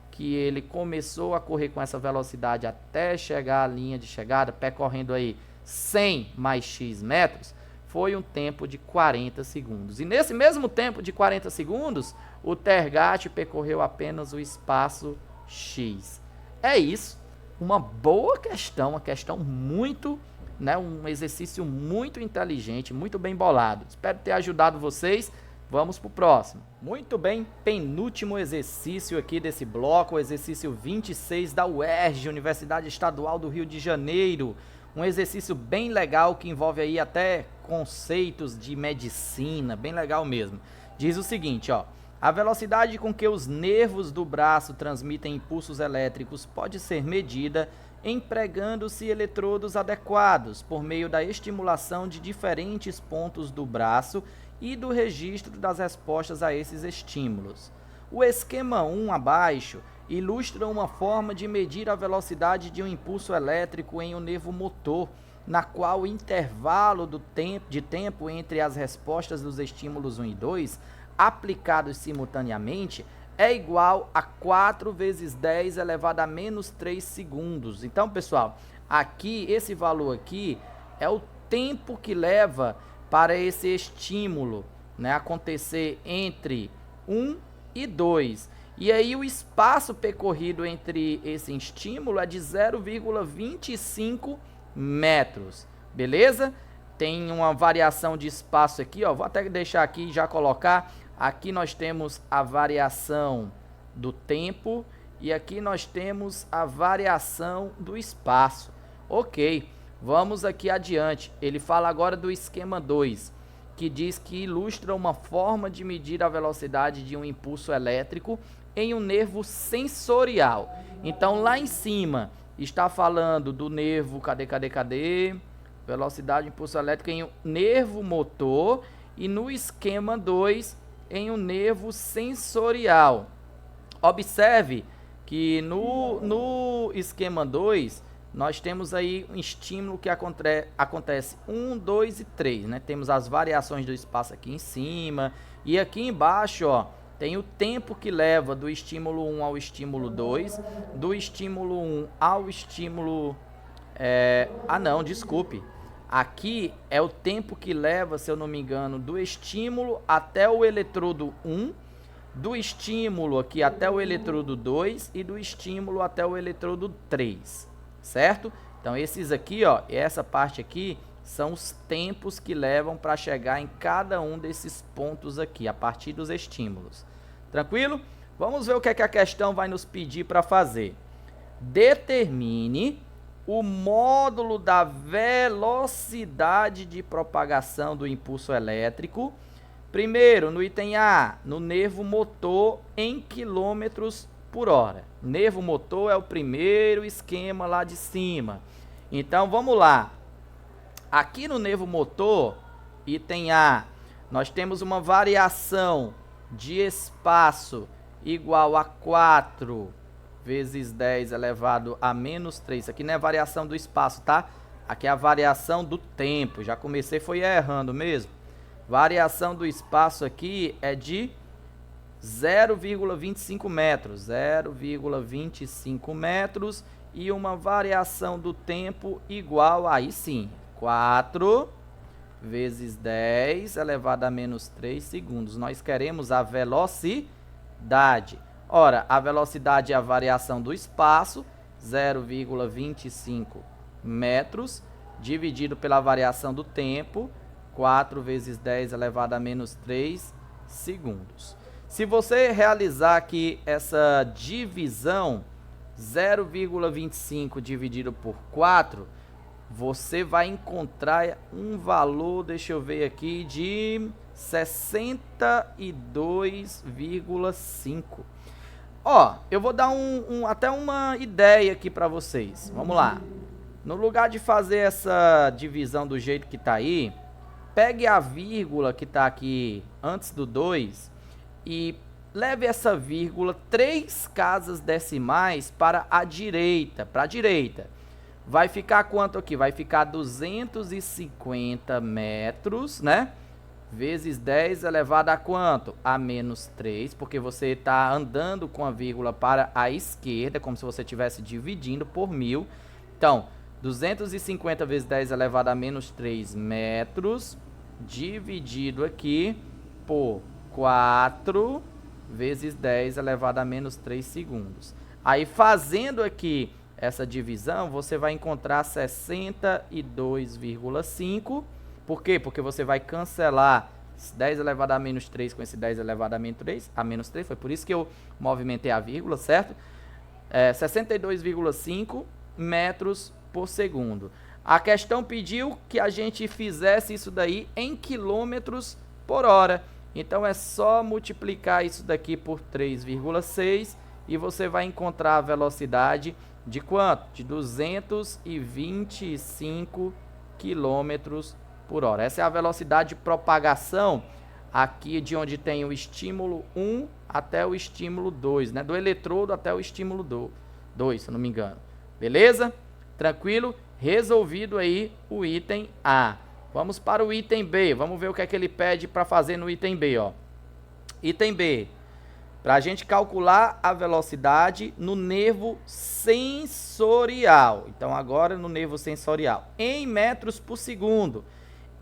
que ele começou a correr com essa velocidade até chegar à linha de chegada, percorrendo aí 100 mais x metros, foi um tempo de 40 segundos. E nesse mesmo tempo de 40 segundos, o Tergat percorreu apenas o espaço x. É isso, uma boa questão, uma questão muito, né, um exercício muito inteligente, muito bem bolado. Espero ter ajudado vocês. Vamos para o próximo. Muito bem, penúltimo exercício aqui desse bloco, o exercício 26 da UERJ, Universidade Estadual do Rio de Janeiro. Um exercício bem legal que envolve aí até conceitos de medicina, bem legal mesmo. Diz o seguinte, ó: a velocidade com que os nervos do braço transmitem impulsos elétricos pode ser medida empregando-se eletrodos adequados por meio da estimulação de diferentes pontos do braço e do registro das respostas a esses estímulos. O esquema 1 abaixo ilustra uma forma de medir a velocidade de um impulso elétrico em um nervo motor na qual o intervalo de tempo entre as respostas dos estímulos 1 e 2, aplicados simultaneamente, é igual a 4 vezes 10 elevado a menos 3 segundos. Então, pessoal, aqui, esse valor aqui é o tempo que leva para esse estímulo, né, acontecer entre 1 e 2. E aí o espaço percorrido entre esse estímulo é de 0,25 metros, beleza? Tem uma variação de espaço aqui, ó, vou até deixar aqui e já colocar. Aqui nós temos a variação do tempo e aqui nós temos a variação do espaço. Ok, vamos aqui adiante. Ele fala agora do esquema 2, que diz que ilustra uma forma de medir a velocidade de um impulso elétrico em um nervo sensorial. Então, lá em cima está falando do nervo, cadê? Velocidade de impulso elétrico em um nervo motor, e no esquema 2 em um nervo sensorial. Observe que no esquema 2 nós temos aí um estímulo que acontece 1, 2 e 3, né? Temos as variações do espaço aqui em cima, e aqui embaixo, ó, tem o tempo que leva do estímulo 1 ao estímulo 2, do estímulo 1 ao estímulo... desculpe. Aqui é o tempo que leva, se eu não me engano, do estímulo até o eletrodo 1, do estímulo aqui até o eletrodo 2 e do estímulo até o eletrodo 3, certo? Então, esses aqui, ó, essa parte aqui são os tempos que levam para chegar em cada um desses pontos aqui, a partir dos estímulos. Tranquilo? Vamos ver o que é que a questão vai nos pedir para fazer. Determine o módulo da velocidade de propagação do impulso elétrico. Primeiro, no item A, no nervo motor em quilômetros por hora. Nervo motor é o primeiro esquema lá de cima. Então, vamos lá. Aqui no nervo motor, item A, nós temos uma variação de espaço igual a 4 vezes 10 elevado a menos 3. Isso aqui não é variação do espaço, tá? Aqui é a variação do tempo. Já comecei, foi errando mesmo. Variação do espaço aqui é de 0,25 metros. 0,25 metros. E uma variação do tempo igual, aí sim, 4 vezes 10 elevado a menos 3 segundos. Nós queremos a velocidade. Ora, a velocidade é a variação do espaço, 0,25 metros, dividido pela variação do tempo, 4 vezes 10 elevado a menos 3 segundos. Se você realizar aqui essa divisão, 0,25 dividido por 4, você vai encontrar um valor, deixa eu ver aqui, de 62,5. Ó, eu vou dar até uma ideia aqui para vocês. Vamos lá. No lugar de fazer essa divisão do jeito que tá aí, pegue a vírgula que tá aqui antes do 2 e leve essa vírgula 3 casas decimais para a direita, Vai ficar quanto aqui? Vai ficar 250 metros, né? Vezes 10 elevado a quanto? A menos 3, porque você está andando com a vírgula para a esquerda, como se você estivesse dividindo por 1000. Então, 250 vezes 10 elevado a menos 3 metros, dividido aqui por 4 vezes 10 elevado a menos 3 segundos. Aí, fazendo aqui essa divisão, você vai encontrar 62,5. Por quê? Porque você vai cancelar 10 elevado a menos 3 com esse 10 elevado a menos 3. Foi por isso que eu movimentei a vírgula, certo? 62,5 metros por segundo. A questão pediu que a gente fizesse isso daí em quilômetros por hora. Então, é só multiplicar isso daqui por 3,6 e você vai encontrar a velocidade de quanto? De 225 quilômetros por hora. Essa é a velocidade de propagação aqui de onde tem o estímulo 1 até o estímulo 2, né? Do eletrodo até o estímulo 2, se eu não me engano. Beleza? Tranquilo? Resolvido aí o item A. Vamos para o item B. Vamos ver o que é que ele pede para fazer no item B, ó. Item B. Para a gente calcular a velocidade no nervo sensorial. Então, agora no nervo sensorial. Em metros por segundo.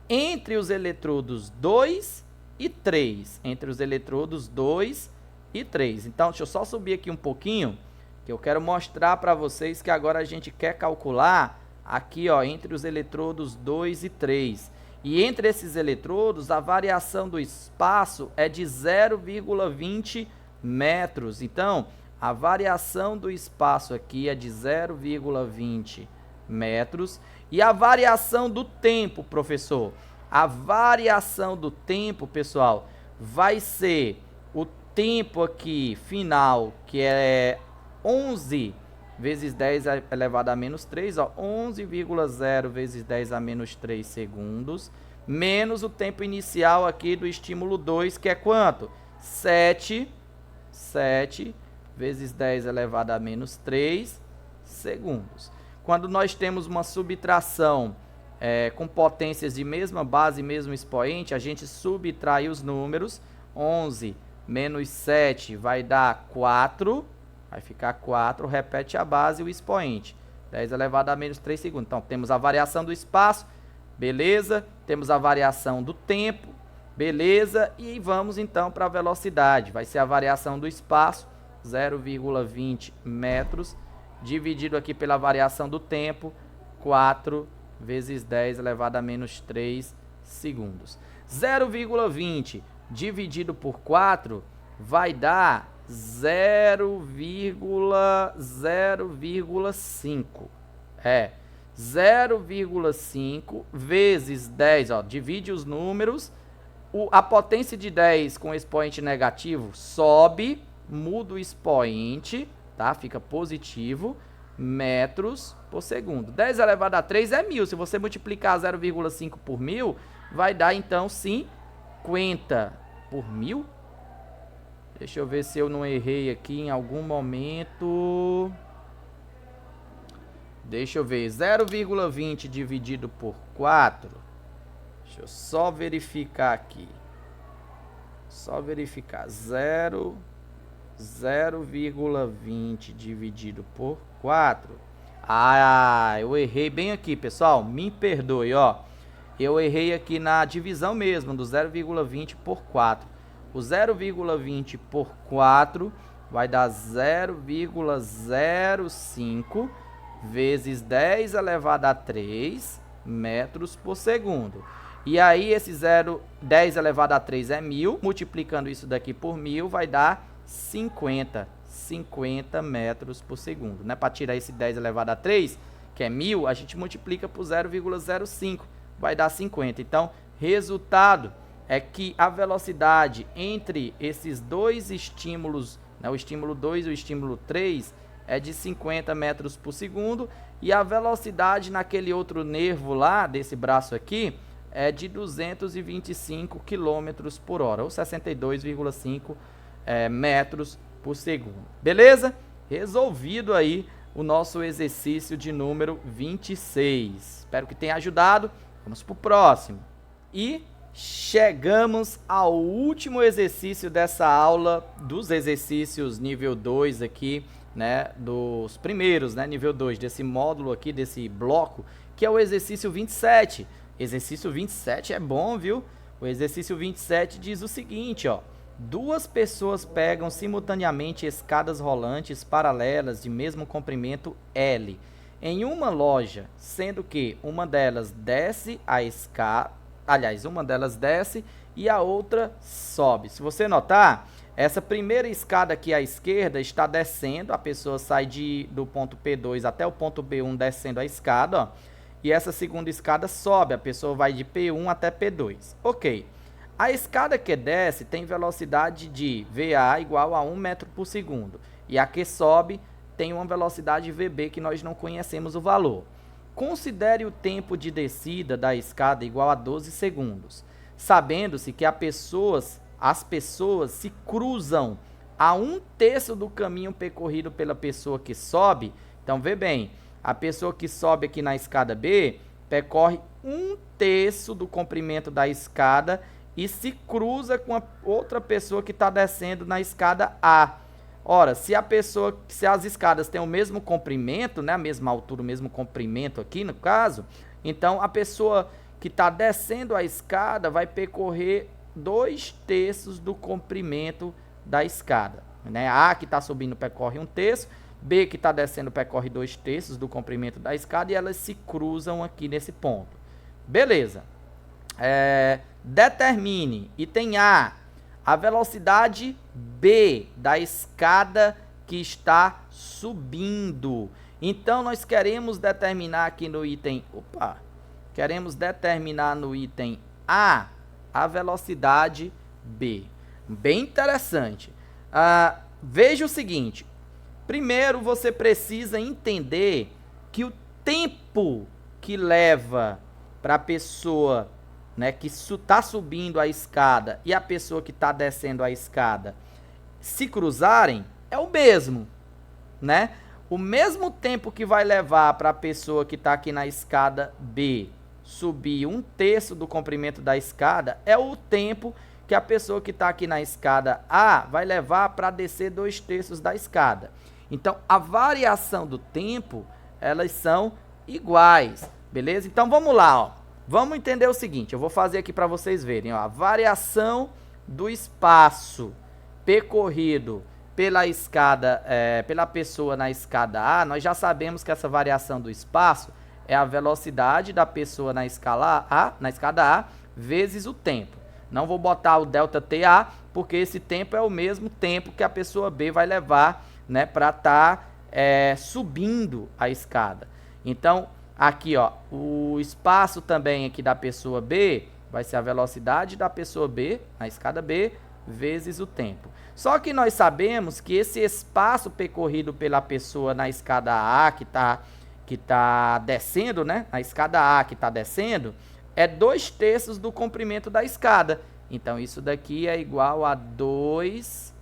Entre os eletrodos 2 e 3. Entre os eletrodos 2 e 3. Então, deixa eu só subir aqui um pouquinho, que eu quero mostrar para vocês que agora a gente quer calcular aqui, ó, entre os eletrodos 2 e 3. E entre esses eletrodos, a variação do espaço é de 0,20 metros. Então, a variação do espaço aqui é de 0,20 metros. E a variação do tempo, professor? A variação do tempo, pessoal, vai ser o tempo aqui final, que é 11 vezes 10 elevado a menos 3, ó, 11,0 vezes 10 a menos 3 segundos, menos o tempo inicial aqui do estímulo 2, que é quanto? 7 vezes 10 elevado a menos 3 segundos. Quando nós temos uma subtração com potências de mesma base, mesmo expoente, a gente subtrai os números. 11 menos 7 vai dar 4, vai ficar 4, repete a base e o expoente. 10 elevado a menos 3 segundos. Então, temos a variação do espaço, beleza? Temos a variação do tempo, beleza? E vamos então para a velocidade. Vai ser a variação do espaço, 0,20 metros, dividido aqui pela variação do tempo, 4 vezes 10 elevado a menos 3 segundos. 0,20 dividido por 4 vai dar 0,5. 0,5 vezes 10, ó, divide os números. A potência de 10 com expoente negativo sobe, muda o expoente, tá? Fica positivo, metros por segundo. 10 elevado a 3 é 1000. Se você multiplicar 0,5 por 1000, vai dar então 50 por 1000. Deixa eu ver se eu não errei aqui em algum momento. Deixa eu ver. 0,20 dividido por 4. Deixa eu só verificar aqui. Só verificar. 0,20 dividido por 4. Ah, eu errei bem aqui, pessoal. Me perdoe, ó. Eu errei aqui na divisão mesmo, do 0,20 por 4. O 0,20 por 4 vai dar 0,05 vezes 10 elevado a 3 metros por segundo. E aí, esse 10 elevado a 3 é 1000. Multiplicando isso daqui por 1000, vai dar 50 metros por segundo, né? Para tirar esse 10 elevado a 3, que é 1000, a gente multiplica por 0,05, vai dar 50. Então, resultado é que a velocidade entre esses dois estímulos, né, o estímulo 2 e o estímulo 3, é de 50 metros por segundo, e a velocidade naquele outro nervo lá, desse braço aqui, é de 225 km por hora, ou 62,5 metros por segundo. Beleza? Resolvido aí o nosso exercício de número 26. Espero que tenha ajudado. Vamos para o próximo. E chegamos ao último exercício dessa aula, dos exercícios nível 2 aqui, né? Dos primeiros, né? Nível 2 desse módulo aqui, desse bloco, que é o exercício 27. Exercício 27 é bom, viu? O exercício 27 diz o seguinte, ó. Duas pessoas pegam simultaneamente escadas rolantes paralelas de mesmo comprimento L em uma loja, sendo que uma delas desce a escada, uma delas desce e a outra sobe. Se você notar, essa primeira escada aqui à esquerda está descendo, a pessoa sai do ponto P2 até o ponto B1 descendo a escada, ó, e essa segunda escada sobe, a pessoa vai de P1 até P2. Ok. A escada que desce tem velocidade de VA igual a 1 metro por segundo. E a que sobe tem uma velocidade VB que nós não conhecemos o valor. Considere o tempo de descida da escada igual a 12 segundos. Sabendo-se que as pessoas se cruzam a 1/3 do caminho percorrido pela pessoa que sobe. Então, vê bem, A pessoa que sobe aqui na escada B percorre 1/3 do comprimento da escada e se cruza com a outra pessoa que está descendo na escada A. Ora, se as escadas têm o mesmo comprimento, né, a mesma altura, o mesmo comprimento aqui no caso, então a pessoa que está descendo a escada vai percorrer 2/3 do comprimento da escada, né? A que está subindo percorre 1/3, B que está descendo percorre 2/3 do comprimento da escada e elas se cruzam aqui nesse ponto. Beleza. Determine, item A, a velocidade B da escada que está subindo. Então, nós queremos determinar aqui no item... Queremos determinar no item A a velocidade B. Bem interessante. Veja o seguinte. Primeiro, você precisa entender que o tempo que leva para a pessoa, né, que está subindo a escada e a pessoa que está descendo a escada se cruzarem é o mesmo, né? O mesmo tempo que vai levar para a pessoa que está aqui na escada B subir 1/3 do comprimento da escada é o tempo que a pessoa que está aqui na escada A vai levar para descer 2/3 da escada. Então, a variação do tempo, elas são iguais, beleza? Então, vamos lá, ó. Vamos entender o seguinte, eu vou fazer aqui para vocês verem, ó. A variação do espaço percorrido pela escada, pela pessoa na escada A, nós já sabemos que essa variação do espaço é a velocidade da pessoa na escada A, vezes o tempo. Não vou botar o ΔTA, porque esse tempo é o mesmo tempo que a pessoa B vai levar, né, para estar subindo a escada. Então, aqui, ó, o espaço também aqui da pessoa B vai ser a velocidade da pessoa B, na escada B, vezes o tempo. Só que nós sabemos que esse espaço percorrido pela pessoa na escada A, que tá descendo, né, na escada A que está descendo, é 2/3 do comprimento da escada. Então, isso daqui é igual a 2/3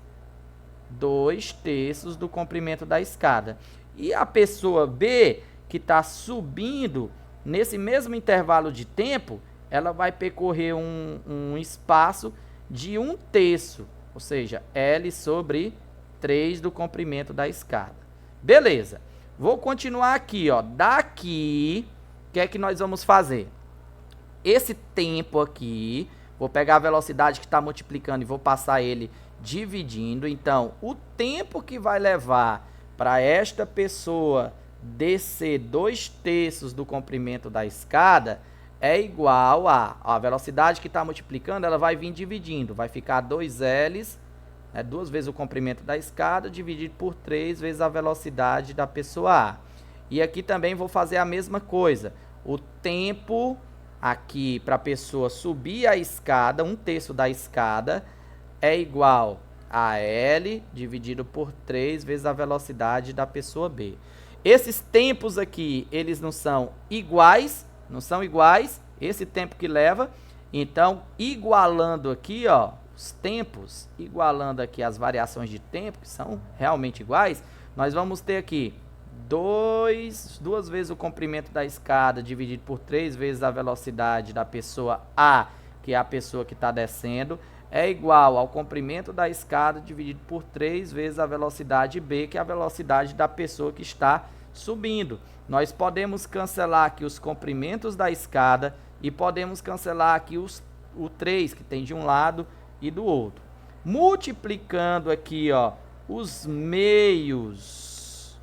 do comprimento da escada. E a pessoa B, que está subindo, nesse mesmo intervalo de tempo, ela vai percorrer um espaço de 1/3, ou seja, L sobre 3 do comprimento da escada. Beleza. Vou continuar aqui, ó. Daqui, o que é que nós vamos fazer? Esse tempo aqui, vou pegar a velocidade que está multiplicando e vou passar ele dividindo. Então, o tempo que vai levar para esta pessoa descer 2/3 do comprimento da escada é igual a velocidade que está multiplicando, ela vai vir dividindo. Vai ficar 2Ls, né, 2 vezes o comprimento da escada, dividido por 3 vezes a velocidade da pessoa A. E aqui também vou fazer a mesma coisa. O tempo aqui para a pessoa subir a escada, 1/3 da escada, é igual a L dividido por 3 vezes a velocidade da pessoa B. Esses tempos aqui, eles não são iguais, esse tempo que leva. Então, igualando aqui, ó, os tempos, igualando aqui as variações de tempo, que são realmente iguais, nós vamos ter aqui 2 vezes o comprimento da escada dividido por 3 vezes a velocidade da pessoa A, que é a pessoa que está descendo, é igual ao comprimento da escada dividido por 3 vezes a velocidade B, que é a velocidade da pessoa que está subindo. Nós podemos cancelar aqui os comprimentos da escada e podemos cancelar aqui o 3, que tem de um lado e do outro. Multiplicando aqui, ó, os meios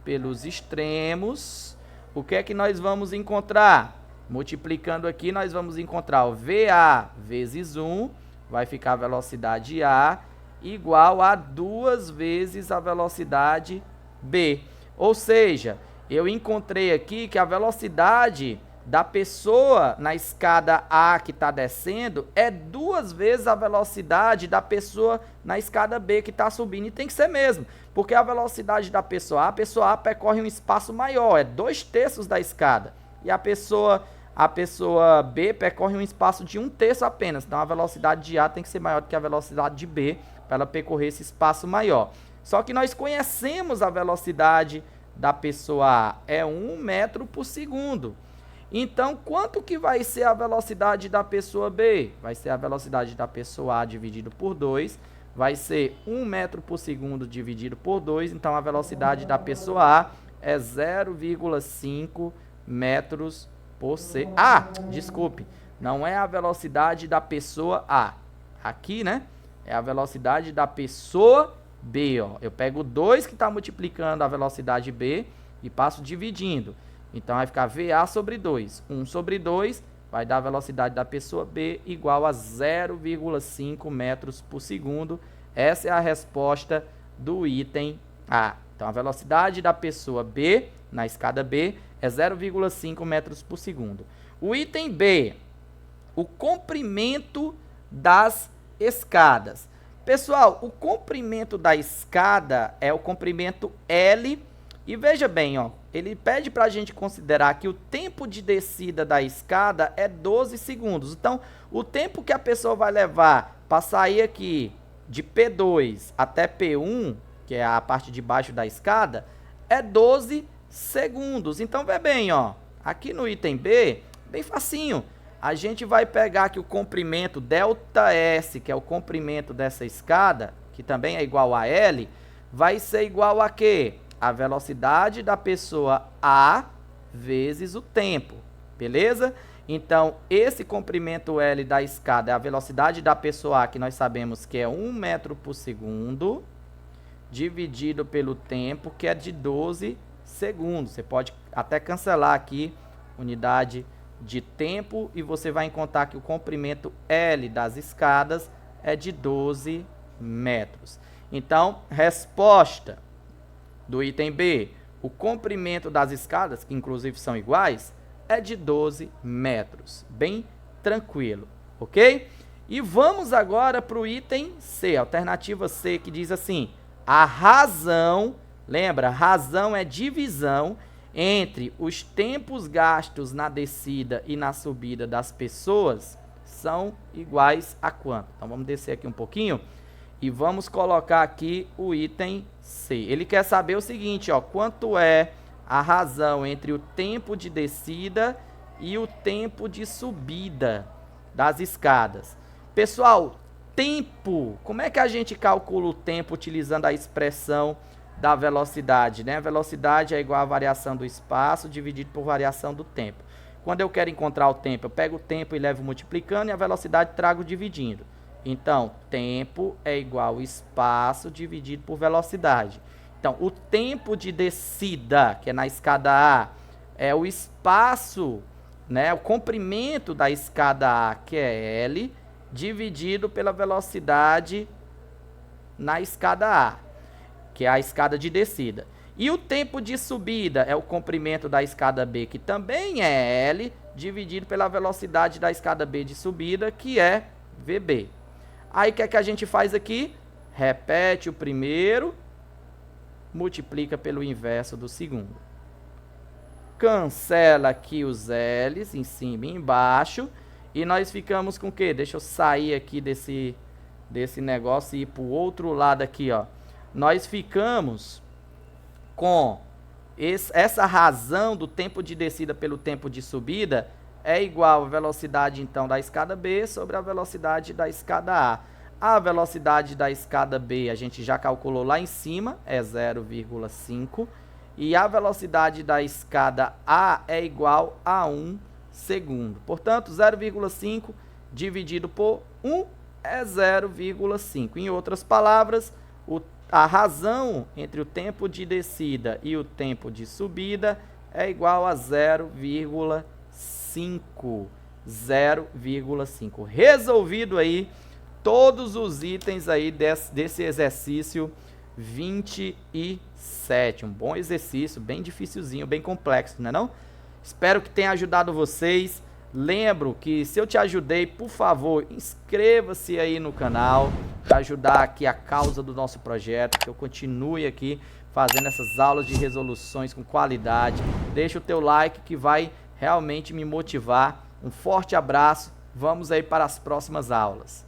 pelos extremos, o que é que nós vamos encontrar? Multiplicando aqui, nós vamos encontrar o VA vezes 1, vai ficar a velocidade A, igual a 2 vezes a velocidade B. Ou seja, eu encontrei aqui que a velocidade da pessoa na escada A que está descendo é 2 vezes a velocidade da pessoa na escada B que está subindo. E tem que ser mesmo, porque a velocidade da pessoa A percorre um espaço maior, é 2/3 da escada. E a pessoa B percorre um espaço de 1/3 apenas. Então, a velocidade de A tem que ser maior do que a velocidade de B para ela percorrer esse espaço maior. Só que nós conhecemos a velocidade da pessoa A é 1 metro por segundo. Então, quanto que vai ser a velocidade da pessoa B? Vai ser a velocidade da pessoa A dividido por 2, vai ser 1 metro por segundo dividido por 2, então a velocidade da pessoa A é 0,5 metros por segundo. Ah, desculpe, não é a velocidade da pessoa A. Aqui, né, é a velocidade da pessoa B, ó. Eu pego 2 que está multiplicando a velocidade B e passo dividindo. Então, vai ficar VA sobre 2. 1 sobre 2 vai dar a velocidade da pessoa B igual a 0,5 metros por segundo. Essa é a resposta do item A. Então, a velocidade da pessoa B, na escada B, é 0,5 metros por segundo. O item B, o comprimento das escadas. Pessoal, o comprimento da escada é o comprimento L. E veja bem, ó, ele pede para a gente considerar que o tempo de descida da escada é 12 segundos. Então, o tempo que a pessoa vai levar para sair aqui de P2 até P1, que é a parte de baixo da escada, é 12 segundos. Então, vê bem, ó, aqui no item B, bem facinho. A gente vai pegar aqui o comprimento ΔS, que é o comprimento dessa escada, que também é igual a L, vai ser igual a quê? A velocidade da pessoa A vezes o tempo, beleza? Então, esse comprimento L da escada é a velocidade da pessoa A, que nós sabemos que é 1 metro por segundo, dividido pelo tempo, que é de 12 segundos. Você pode até cancelar aqui unidade de tempo e você vai encontrar que o comprimento L das escadas é de 12 metros. Então, resposta do item B, o comprimento das escadas, que inclusive são iguais, é de 12 metros. Bem tranquilo, ok? E vamos agora para o item C, alternativa C, que diz assim: a razão, lembra, razão é divisão entre os tempos gastos na descida e na subida das pessoas são iguais a quanto? Então vamos descer aqui um pouquinho e vamos colocar aqui o item C. Ele quer saber o seguinte, ó, quanto é a razão entre o tempo de descida e o tempo de subida das escadas. Pessoal, tempo, como é que a gente calcula o tempo utilizando a expressão da velocidade, né? A velocidade é igual à variação do espaço dividido por variação do tempo. Quando eu quero encontrar o tempo, eu pego o tempo e levo multiplicando e a velocidade trago dividindo. Então, tempo é igual ao espaço dividido por velocidade. Então, o tempo de descida, que é na escada A, é o espaço, né, o comprimento da escada A, que é L, dividido pela velocidade na escada A, que é a escada de descida. E o tempo de subida é o comprimento da escada B, que também é L, dividido pela velocidade da escada B de subida, que é VB. Aí, o que é que a gente faz aqui? Repete o primeiro, multiplica pelo inverso do segundo. Cancela aqui os L's em cima e embaixo. E nós ficamos com o quê? Deixa eu sair aqui desse negócio e ir para o outro lado aqui, ó. Nós ficamos com essa razão do tempo de descida pelo tempo de subida é igual à velocidade, então, da escada B sobre a velocidade da escada A. A velocidade da escada B a gente já calculou lá em cima, é 0,5. E a velocidade da escada A é igual a 1 segundo. Portanto, 0,5 dividido por 1 é 0,5. Em outras palavras, a razão entre o tempo de descida e o tempo de subida é igual a 0,5. 0,5. Resolvido aí todos os itens aí desse exercício 27. Um bom exercício, bem dificilzinho, bem complexo, não é não? Espero que tenha ajudado vocês. Lembro que se eu te ajudei, por favor, inscreva-se aí no canal para ajudar aqui a causa do nosso projeto, que eu continue aqui fazendo essas aulas de resoluções com qualidade. Deixa o teu like que vai realmente me motivar. Um forte abraço. Vamos aí para as próximas aulas.